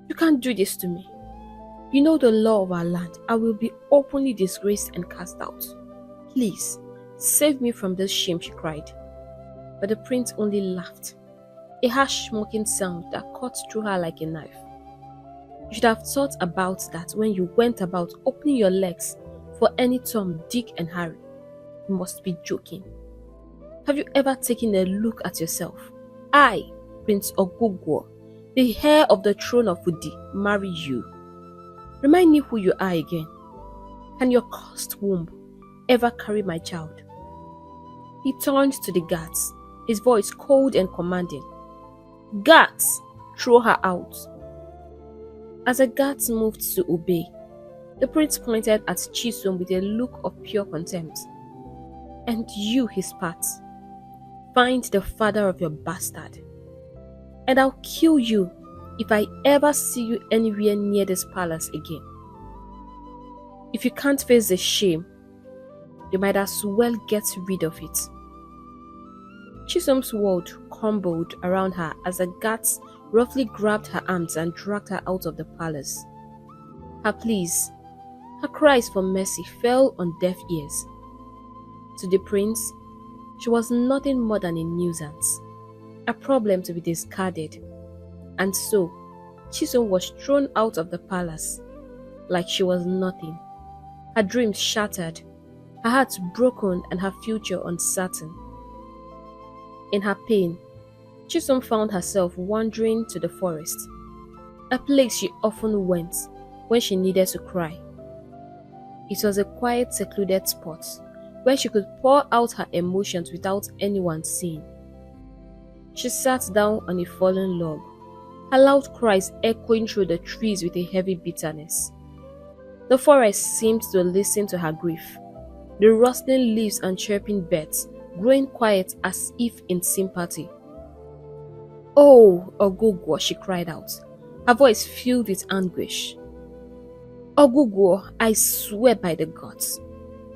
You can't do this to me. You know the law of our land. I will be openly disgraced and cast out. Please, save me from this shame," she cried. But the prince only laughed, a harsh mocking sound that cut through her like a knife. "You should have thought about that when you went about opening your legs for any Tom, Dick and Harry. You must be joking. Have you ever taken a look at yourself? I, Prince Ogugwo, the heir of the throne of Udi, marry you. Remind me who you are again. Can your cursed womb ever carry my child?" He turned to the guards, his voice cold and commanding. "Guards, throw her out." As the guards moved to obey, the prince pointed at Chisholm with a look of pure contempt. "And you," he spat, "find the father of your bastard, and I'll kill you if I ever see you anywhere near this palace again. If you can't face the shame, you might as well get rid of it." Chisholm's world crumbled around her as the guards roughly grabbed her arms and dragged her out of the palace. Her pleas, her cries for mercy fell on deaf ears. To the prince, she was nothing more than a nuisance, a problem to be discarded, and so Chisholm was thrown out of the palace like she was nothing, her dreams shattered, her heart broken and her future uncertain. In her pain, Chisholm found herself wandering to the forest, a place she often went when she needed to cry. It was a quiet, secluded spot where she could pour out her emotions without anyone seeing. She sat down on a fallen log, her loud cries echoing through the trees with a heavy bitterness. The forest seemed to listen to her grief, the rustling leaves and chirping birds growing quiet as if in sympathy. "Oh, Ogugwo," she cried out, her voice filled with anguish. "Ogugwo, I swear by the gods,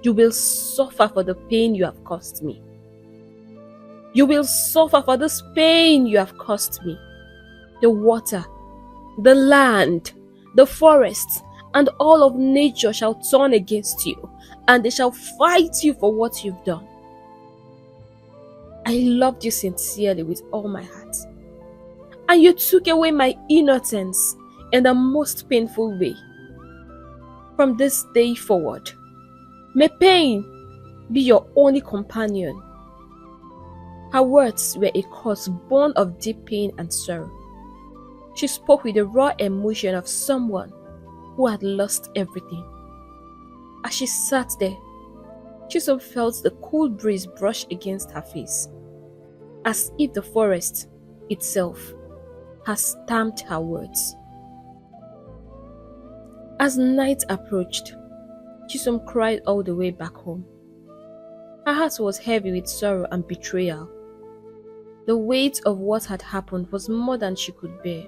you will suffer for the pain you have caused me. You will suffer for this pain you have caused me. The water, the land, the forests, and all of nature shall turn against you, and they shall fight you for what you've done. I loved you sincerely with all my heart, and you took away my innocence in the most painful way. From this day forward, may pain be your only companion." Her words were a curse born of deep pain and sorrow. She spoke with the raw emotion of someone who had lost everything. As she sat there, Chisholm felt the cool breeze brush against her face, as if the forest itself had stamped her words. As night approached, Chisholm cried all the way back home. Her heart was heavy with sorrow and betrayal. The weight of what had happened was more than she could bear,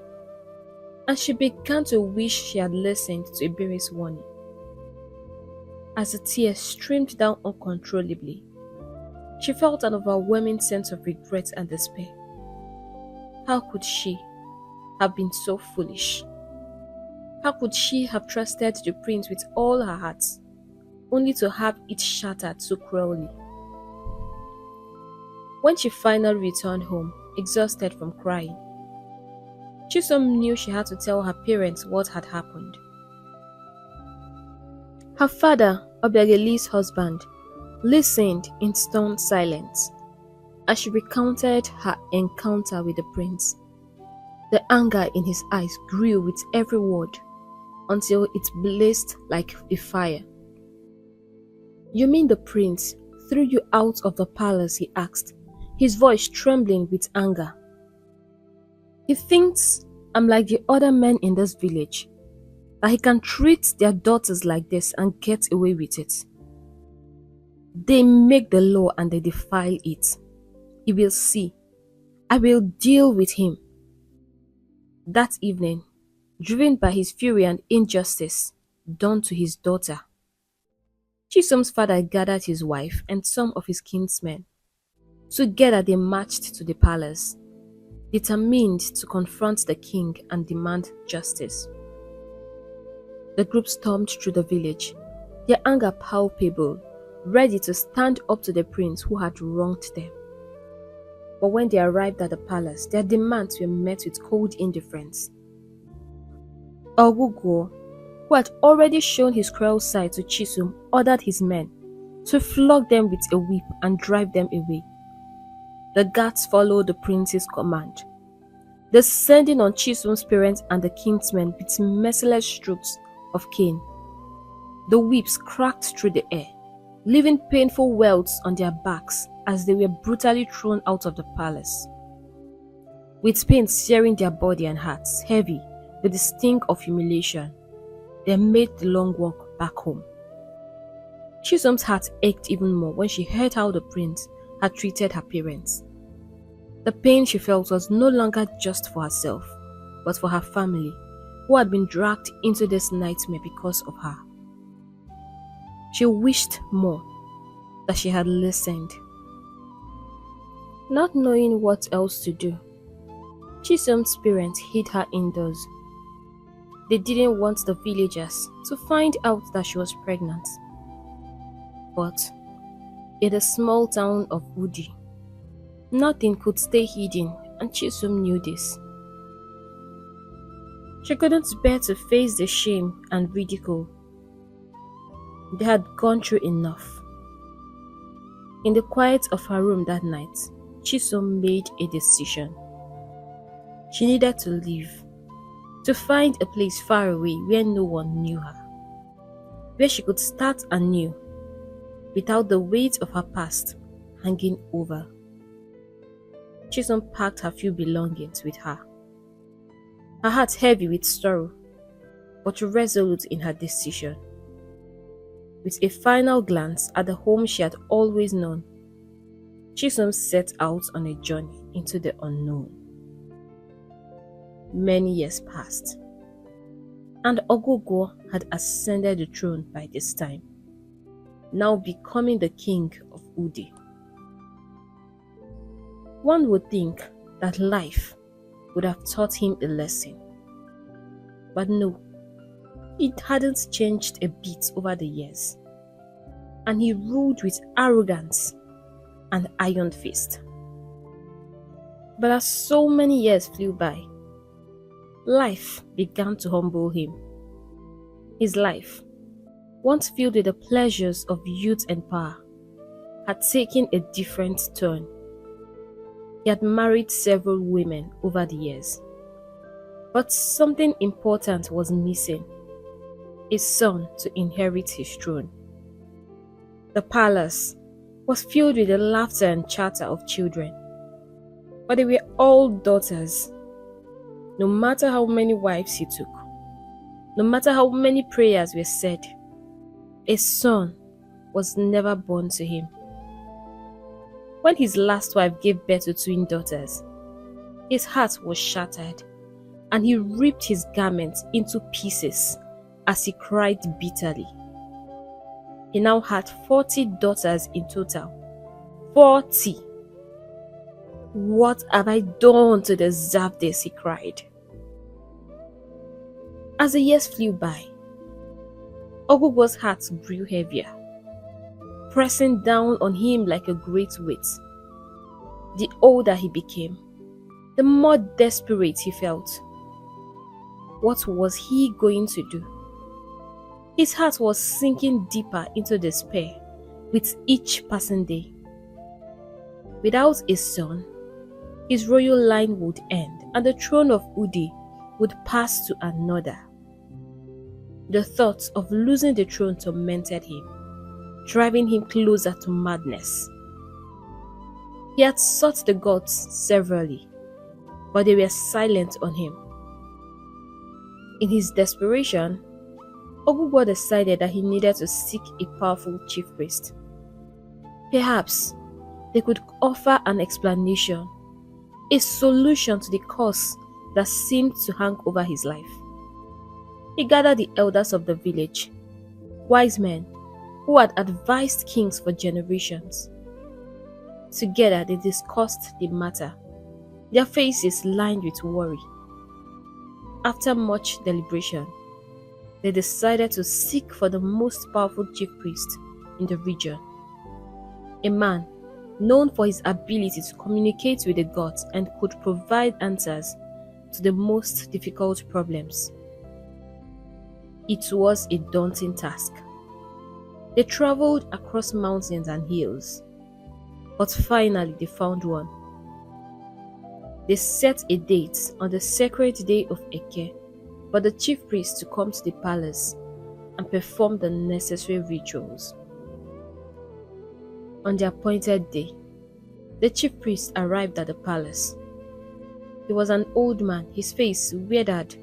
and she began to wish she had listened to Iberi's warning. As the tears streamed down uncontrollably, she felt an overwhelming sense of regret and despair. How could she have been so foolish? How could she have trusted the prince with all her heart, only to have it shattered so cruelly? When she finally returned home, exhausted from crying, Chisholm knew she had to tell her parents what had happened. Her father, Obiageli's husband, listened in stern silence. As she recounted her encounter with the prince, the anger in his eyes grew with every word until it blazed like a fire. "You mean the prince threw you out of the palace?" he asked, his voice trembling with anger. "He thinks I'm like the other men in this village, that he can treat their daughters like this and get away with it. They make the law and they defile it. He will see. I will deal with him." That evening, driven by his fury and injustice done to his daughter, Chisom's father gathered his wife and some of his kinsmen. Together they marched to the palace, determined to confront the king and demand justice. The group stormed through the village, their anger palpable, ready to stand up to the prince who had wronged them. But when they arrived at the palace, their demands were met with cold indifference. Ogugo, who had already shown his cruel side to Chisom, ordered his men to flog them with a whip and drive them away. The guards followed the prince's command, descending on Chisom's parents and the kinsmen with merciless strokes of cane. The whips cracked through the air, leaving painful welts on their backs as they were brutally thrown out of the palace. With pain searing their body and hearts, heavy with the sting of humiliation, they made the long walk back home. Chisom's heart ached even more when she heard how the prince had treated her parents. The pain she felt was no longer just for herself, but for her family, who had been dragged into this nightmare because of her. She wished more that she had listened. Not knowing what else to do, Chisom's parents hid her indoors. They didn't want the villagers to find out that she was pregnant. But in the small town of Udi, nothing could stay hidden, and Chisom knew this. She couldn't bear to face the shame and ridicule. They had gone through enough. In the quiet of her room that night, Chisom made a decision. She needed to leave, to find a place far away where no one knew her, where she could start anew without the weight of her past hanging over. Chisom packed her few belongings with her, her heart heavy with sorrow, but resolute in her decision. With a final glance at the home she had always known, Chisom set out on a journey into the unknown. Many years passed, and Ogogo had ascended the throne by this time, now becoming the king of Udi. One would think that life would have taught him a lesson, but no, it hadn't changed a bit over the years, and he ruled with arrogance and iron fist. But as so many years flew by, life began to humble him. His life, once filled with the pleasures of youth and power, had taken a different turn. He had married several women over the years, but something important was missing: a son to inherit his throne. The palace was filled with the laughter and chatter of children, but they were all daughters. No matter how many wives he took, no matter how many prayers were said, a son was never born to him. When his last wife gave birth to twin daughters, his heart was shattered, and he ripped his garments into pieces as he cried bitterly. He now had 40 daughters in total. 40! "What have I done to deserve this?" he cried. As the years flew by, Ogogo's heart grew heavier, pressing down on him like a great weight. The older he became, the more desperate he felt. What was he going to do? His heart was sinking deeper into despair with each passing day. Without a son, his royal line would end and the throne of Udi would pass to another. The thought of losing the throne tormented him, driving him closer to madness. He had sought the gods severally, but they were silent on him. In his desperation, Ogbugbo decided that he needed to seek a powerful chief priest. Perhaps they could offer an explanation, a solution to the curse that seemed to hang over his life. He gathered the elders of the village, wise men who had advised kings for generations. Together they discussed the matter, their faces lined with worry. After much deliberation, they decided to seek for the most powerful chief priest in the region, a man known for his ability to communicate with the gods and could provide answers to the most difficult problems. It was a daunting task. They traveled across mountains and hills, but finally they found one. They set a date on the sacred day of Eke for the chief priest to come to the palace and perform the necessary rituals. On the appointed day, the chief priest arrived at the palace. He was an old man, his face withered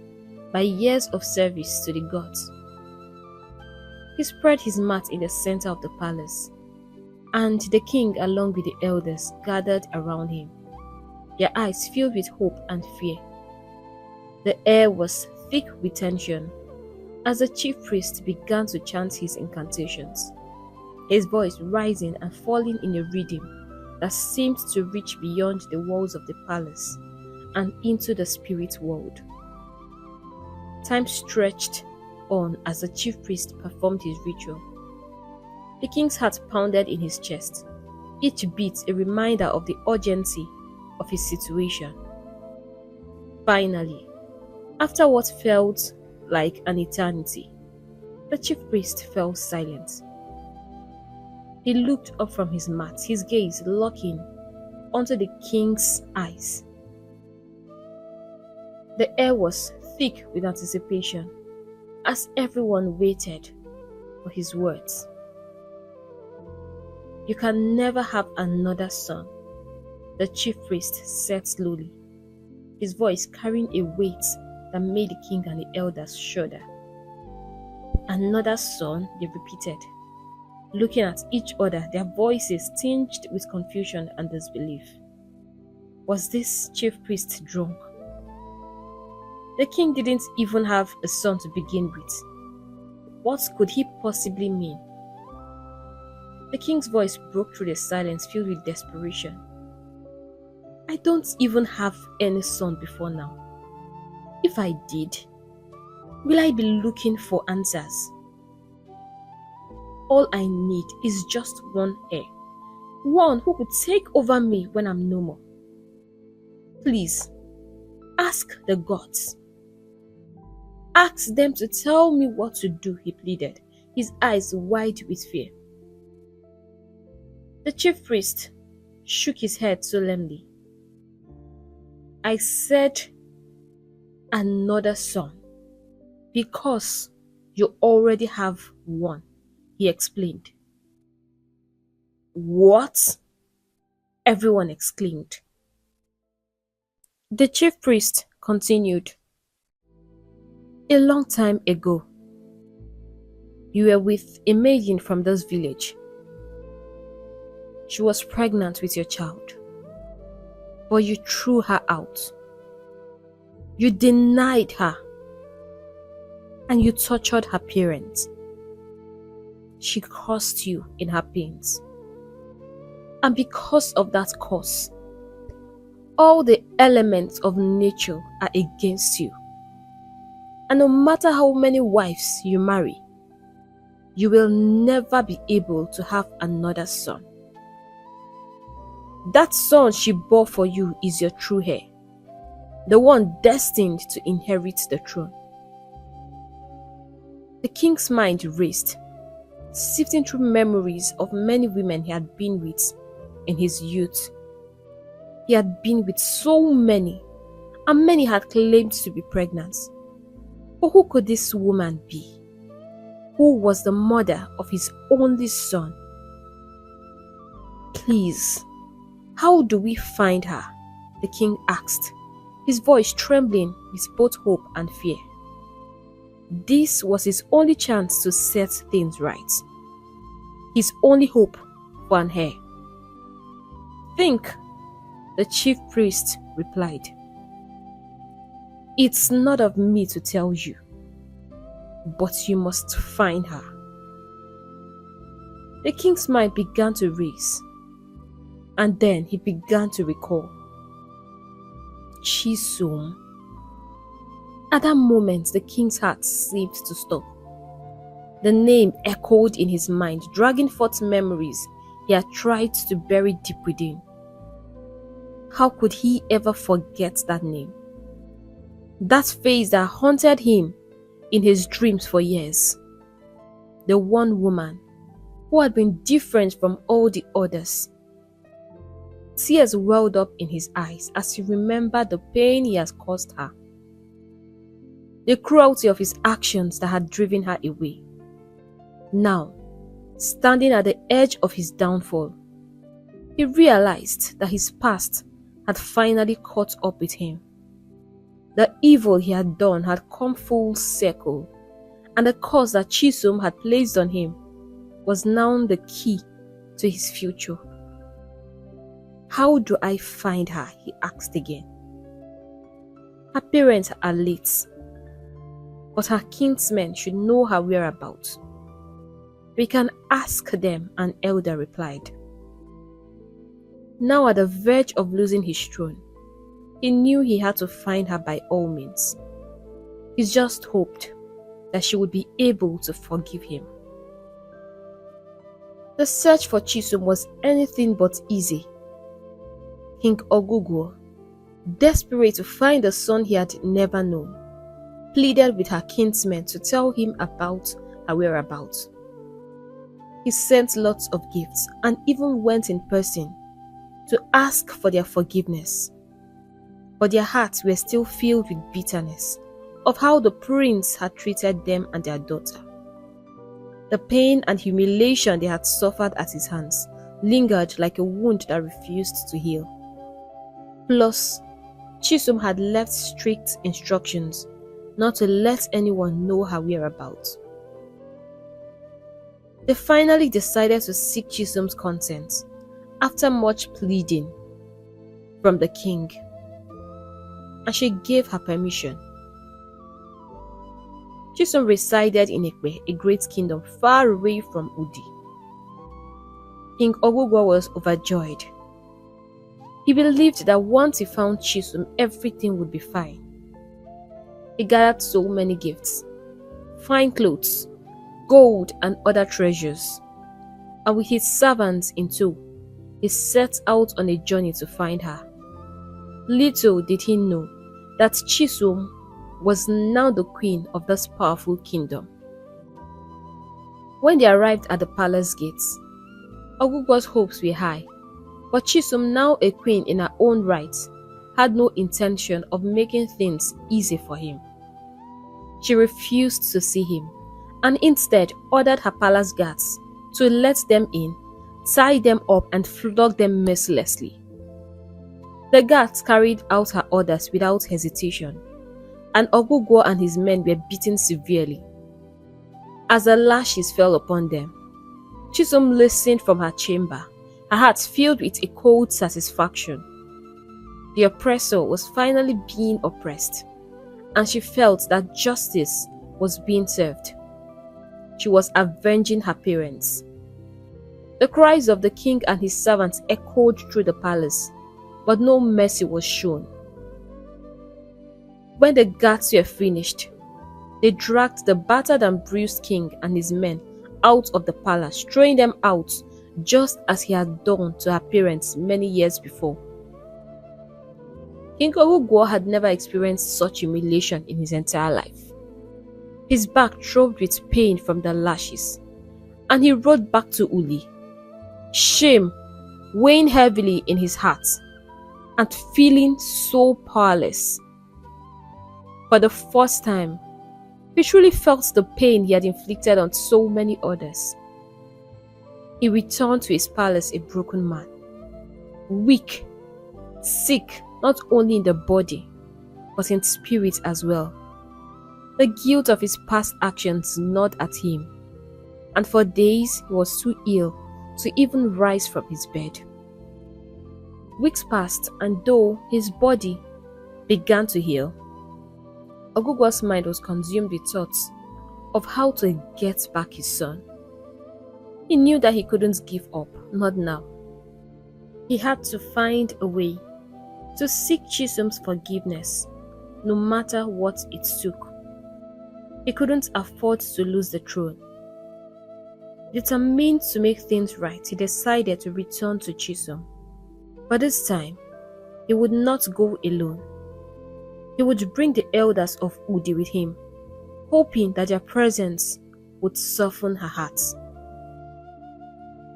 by years of service to the gods. He spread his mat in the center of the palace, and the king, along with the elders, gathered around him, their eyes filled with hope and fear. The air was thick with tension as the chief priest began to chant his incantations, his voice rising and falling in a rhythm that seemed to reach beyond the walls of the palace and into the spirit world. Time stretched on as the chief priest performed his ritual. The king's heart pounded in his chest, each beat a reminder of the urgency of his situation. Finally, after what felt like an eternity, the chief priest fell silent. He looked up from his mat, his gaze locking onto the king's eyes. The air was thick with anticipation as everyone waited for his words. "You can never have another son," the chief priest said slowly, his voice carrying a weight that made the king and the elders shudder. "Another son?" they repeated, looking at each other, their voices tinged with confusion and disbelief. Was this chief priest drunk? The king didn't even have a son to begin with. What could he possibly mean? The king's voice broke through the silence filled with desperation. "I don't even have any son before now. If I did, will I be looking for answers? All I need is just one heir, one who could take over me when I'm no more. Please, ask the gods. Ask them to tell me what to do," he pleaded, his eyes wide with fear. The chief priest shook his head solemnly. "I said another son because you already have one," he explained. "What?" everyone exclaimed. The chief priest continued. "A long time ago, you were with a maiden from this village. She was pregnant with your child, but you threw her out. You denied her, and you tortured her parents. She cursed you in her pains. And because of that curse, all the elements of nature are against you. And no matter how many wives you marry, you will never be able to have another son. That son she bore for you is your true heir, the one destined to inherit the throne." The king's mind raced, sifting through memories of many women he had been with in his youth He had been with so many, and many had claimed to be pregnant. But who could this woman be? Who was the mother of his only son? Please, how do we find her? The king asked, his voice trembling with both hope and fear. This was his only chance to set things right. His only hope for an heir. Think, the chief priest replied. It's not of me to tell you, but you must find her. The king's mind began to race, and then he began to recall. Chisom. At that moment, the king's heart seemed to stop. The name echoed in his mind, dragging forth memories he had tried to bury deep within. How could he ever forget that name? That face that haunted him in his dreams for years. The one woman who had been different from all the others. Tears welled up in his eyes as he remembered the pain he has caused her. The cruelty of his actions that had driven her away. Now, standing at the edge of his downfall, he realized that his past had finally caught up with him. The evil he had done had come full circle, and the curse that Chisom had placed on him was now the key to his future. How do I find her? He asked again. Her parents are late, but her kinsmen should know her whereabouts. We can ask them, an elder replied. Now at the verge of losing his throne, he knew he had to find her by all means. He just hoped that she would be able to forgive him. The search for Chisom was anything but easy. King Ogugo, desperate to find the son he had never known, pleaded with her kinsmen to tell him about her whereabouts. He sent lots of gifts and even went in person to ask for their forgiveness. But their hearts were still filled with bitterness of how the prince had treated them and their daughter. The pain and humiliation they had suffered at his hands lingered like a wound that refused to heal. Plus, Chisom had left strict instructions not to let anyone know her whereabouts. They finally decided to seek Chisom's consent after much pleading from the king, and she gave her permission. Chisom resided in Ekpe, a great kingdom far away from Udi. King Ogugwa was overjoyed. He believed that once he found Chisom, everything would be fine. He gathered so many gifts, fine clothes, gold and other treasures, and with his servants in tow, he set out on a journey to find her. Little did he know that Chisom was now the queen of this powerful kingdom. When they arrived at the palace gates, Ogugwa's hopes were high, but Chisom, now a queen in her own right, had no intention of making things easy for him. She refused to see him, and instead ordered her palace guards to let them in, tie them up and flog them mercilessly. The guards carried out her orders without hesitation, and Ogugwa and his men were beaten severely. As the lashes fell upon them, Chisom listened from her chamber, her heart filled with a cold satisfaction. The oppressor was finally being oppressed, and she felt that justice was being served. She was avenging her parents. The cries of the king and his servants echoed through the palace, but no mercy was shown. When the guards were finished, they dragged the battered and bruised king and his men out of the palace, throwing them out just as he had done to her parents many years before. King Ogugwa had never experienced such humiliation in his entire life. His back throbbed with pain from the lashes, and he rode back to Uli, shame weighing heavily in his heart. and feeling so powerless. For the first time, he truly felt the pain he had inflicted on so many others. He returned to his palace a broken man, weak, sick not only in the body, but in spirit as well. The guilt of his past actions gnawed at him, and for days he was too ill to even rise from his bed. Weeks passed, and though his body began to heal, Ogugwa's mind was consumed with thoughts of how to get back his son. He knew that he couldn't give up, not now. He had to find a way to seek Chisom's forgiveness, no matter what it took. He couldn't afford to lose the throne. Determined to make things right, he decided to return to Chisom. But this time, he would not go alone. He would bring the elders of Udi with him, hoping that their presence would soften her heart.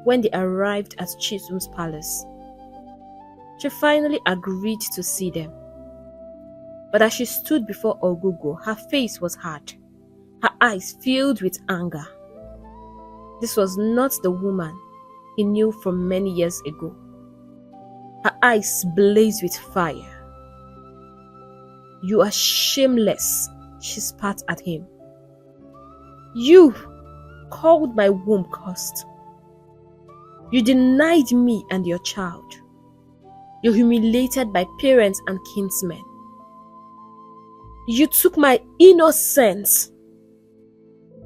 When they arrived at Chisom's palace, she finally agreed to see them. But as she stood before Ogugo, her face was hard, her eyes filled with anger. This was not the woman he knew from many years ago. Her eyes blazed with fire. "You are shameless," she spat at him. "You called my womb cursed. You denied me and your child. You humiliated my parents and kinsmen. You took my innocence.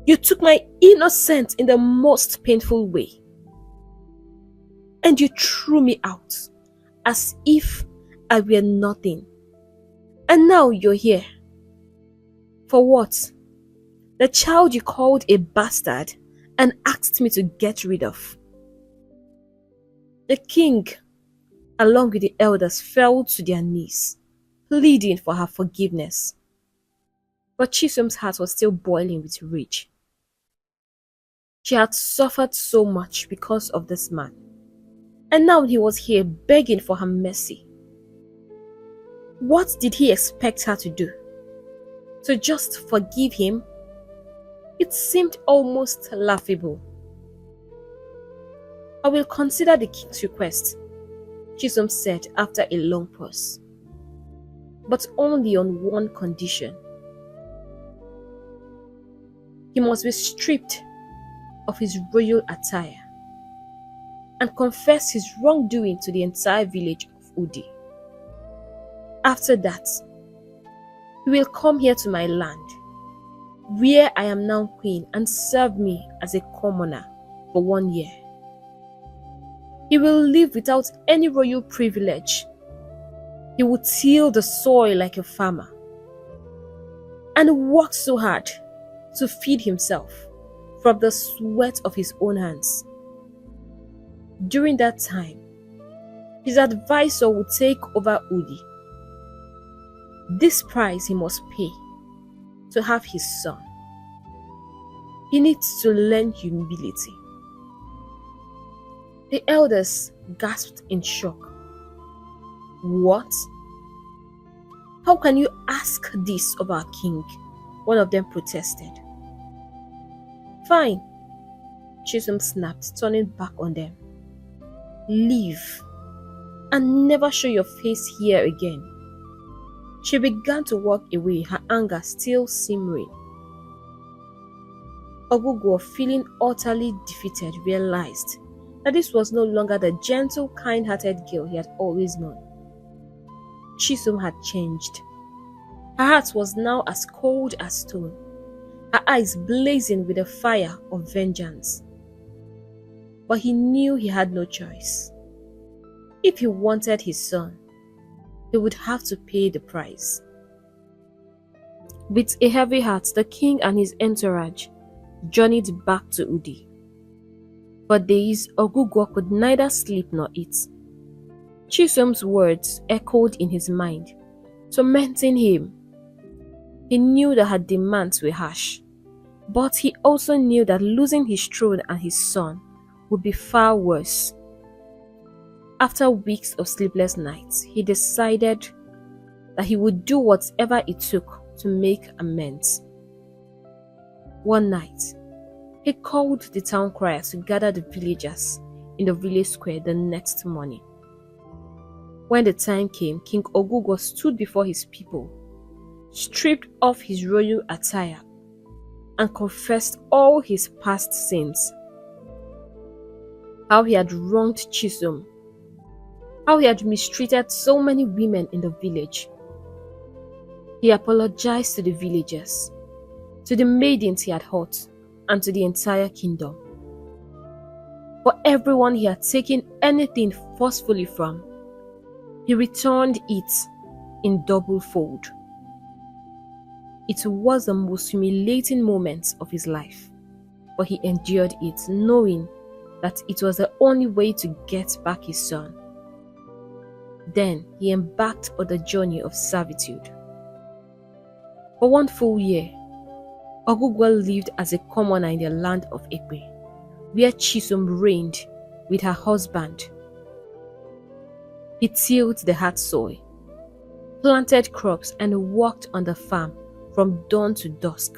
You took my innocence in the most painful way. And you threw me out as if I were nothing. And now you're here. For what? The child you called a bastard and asked me to get rid of." The king, along with the elders, fell to their knees, pleading for her forgiveness. But Chisom's heart was still boiling with rage. She had suffered so much because of this man, and now he was here begging for her mercy. What did he expect her to do? To just forgive him? It seemed almost laughable. "I will consider the king's request," Chisom said after a long pause. "But only on one condition. He must be stripped of his royal attire and confess his wrongdoing to the entire village of Udi. After that, he will come here to my land, where I am now queen, and serve me as a commoner for 1 year. He will live without any royal privilege. He will till the soil like a farmer and work so hard to feed himself from the sweat of his own hands. During that time, his advisor will take over Udi. This price he must pay to have his son. He needs to learn humility." The elders gasped in shock. "What? How can you ask this of our king?" one of them protested. "Fine," Chisom snapped, turning back on them. "Leave and never show your face here again." She began to walk away, her anger still simmering. Ogugo, feeling utterly defeated, realized that this was no longer the gentle, kind-hearted girl he had always known. Chisom had changed. Her heart was now as cold as stone, her eyes blazing with the fire of vengeance. But he knew he had no choice. If he wanted his son, he would have to pay the price. With a heavy heart, the king and his entourage journeyed back to Udi. For days, Ogugo could neither sleep nor eat. Chisom's words echoed in his mind, tormenting him. He knew that her demands were harsh, but he also knew that losing his throne and his son would be far worse. After weeks of sleepless nights, he decided that he would do whatever it took to make amends. One night, he called the town crier to gather the villagers in the village square the next morning. When the time came, King Ogugo stood before his people, stripped off his royal attire, and confessed all his past sins. How he had wronged Chisom, how he had mistreated so many women in the village. He apologized to the villagers, to the maidens he had hurt, and to the entire kingdom. For everyone he had taken anything forcefully from, he returned it in double fold. It was the most humiliating moment of his life, but he endured it knowing that it was the only way to get back his son. Then he embarked on the journey of servitude. For 1 full year, Ogugo lived as a commoner in the land of Ekpe, where Chisom reigned with her husband. He tilled the hard soil, planted crops, and worked on the farm from dawn to dusk.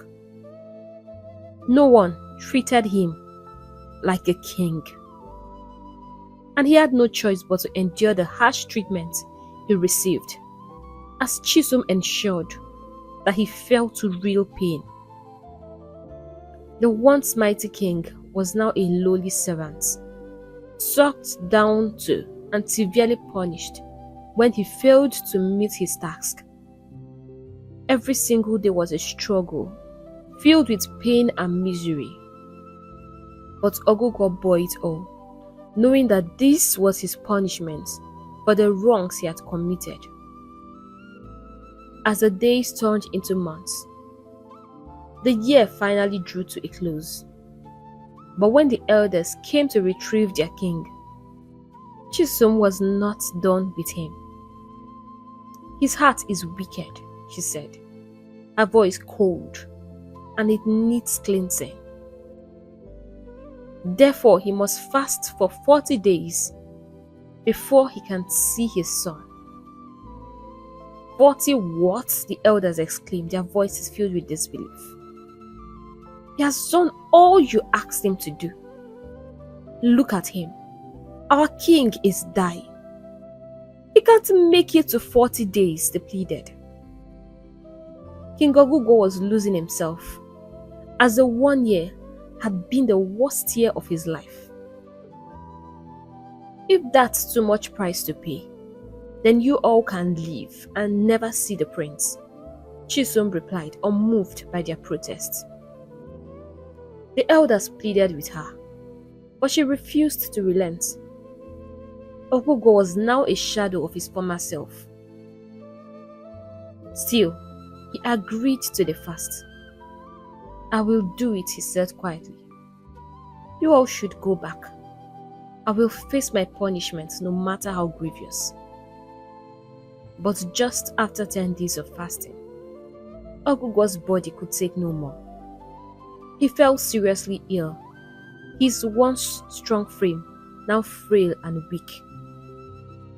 No one treated him like a king, and he had no choice but to endure the harsh treatment he received, as Chisom ensured that he fell to real pain. The once mighty king was now a lowly servant, sucked down to and severely punished when he failed to meet his task. Every single day was a struggle, filled with pain and misery. But Ogugo bore it all, knowing that this was his punishment for the wrongs he had committed. As the days turned into months, the year finally drew to a close. But when the elders came to retrieve their king, Chisom was not done with him. "His heart is wicked," she said, her voice cold, "and it needs cleansing. Therefore, he must fast for 40 days before he can see his son." 40 what? The elders exclaimed, their voices filled with disbelief. "He has done all you asked him to do. Look at him. Our king is dying. He can't make it to 40 days, they pleaded. King Ogugo was losing himself, as the 1 year had been the worst year of his life. "If that's too much price to pay, then you all can leave and never see the prince," Chisom replied, unmoved by their protests. The elders pleaded with her, but she refused to relent. Ogugo was now a shadow of his former self. Still, he agreed to the fast. "I will do it," he said quietly. "You all should go back. I will face my punishment no matter how grievous." But just after 10 days of fasting, Ogugo's body could take no more. He fell seriously ill, his once strong frame now frail and weak.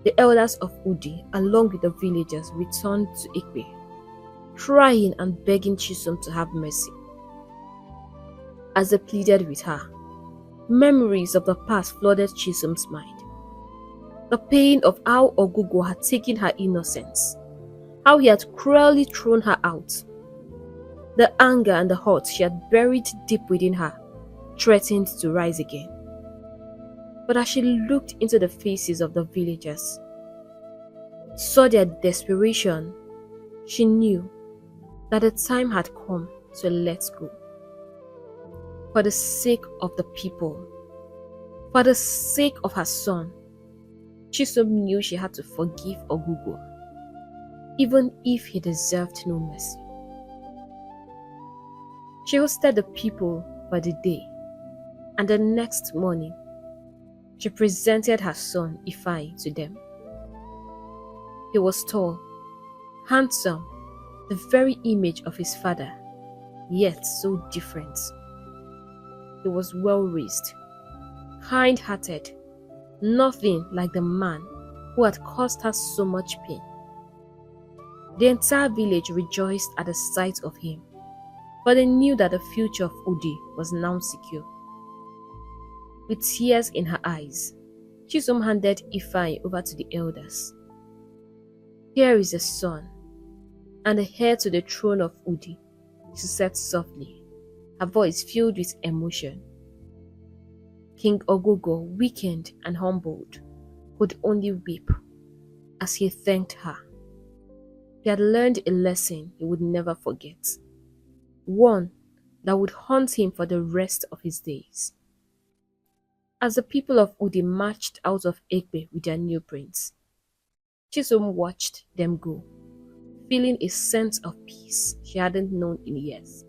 The elders of Udi, along with the villagers, returned to Ikpe, crying and begging Chisom to have mercy. As they pleaded with her, memories of the past flooded Chisom's mind. The pain of how Ogugo had taken her innocence, how he had cruelly thrown her out. The anger and the hurt she had buried deep within her threatened to rise again. But as she looked into the faces of the villagers, saw their desperation, she knew that the time had come to let go. For the sake of the people, for the sake of her son, Chisom knew she had to forgive Ogugo, even if he deserved no mercy. She hosted the people for the day, and the next morning, she presented her son Ifai to them. He was tall, handsome, the very image of his father, yet so different. He was well raised, kind-hearted, nothing like the man who had caused her so much pain. The entire village rejoiced at the sight of him, for they knew that the future of Udi was now secure. With tears in her eyes, Chisom handed Ifeanyi over to the elders. "Here is a son, and the heir to the throne of Udi," she said softly, her voice filled with emotion. King Ogogo, weakened and humbled, could only weep as he thanked her. He had learned a lesson he would never forget, one that would haunt him for the rest of his days. As the people of Udi marched out of Egbe with their new prince, Chisom watched them go, feeling a sense of peace she hadn't known in years.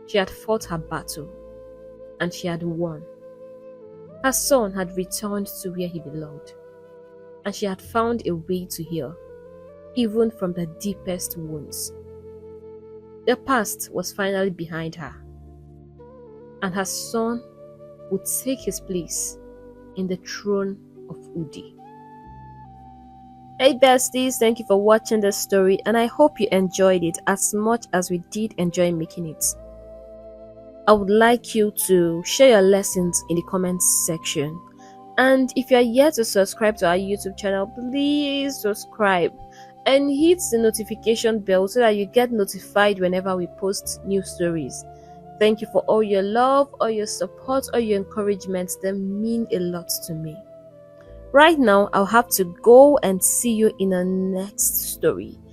She had fought her battle, and she had won. Her son had returned to where he belonged, and she had found a way to heal, even from the deepest wounds. The past was finally behind her, and her son would take his place in the throne of Udi. Hey besties, thank you for watching this story, and I hope you enjoyed it as much as we did enjoy making it. I would like you to share your lessons in the comments section, and if you are yet to subscribe to our YouTube channel, please subscribe and hit the notification bell so that you get notified whenever we post new stories. Thank you for all your love, all your support, all your encouragement. They mean a lot to me. Right now, I'll have to go and see you in the next story.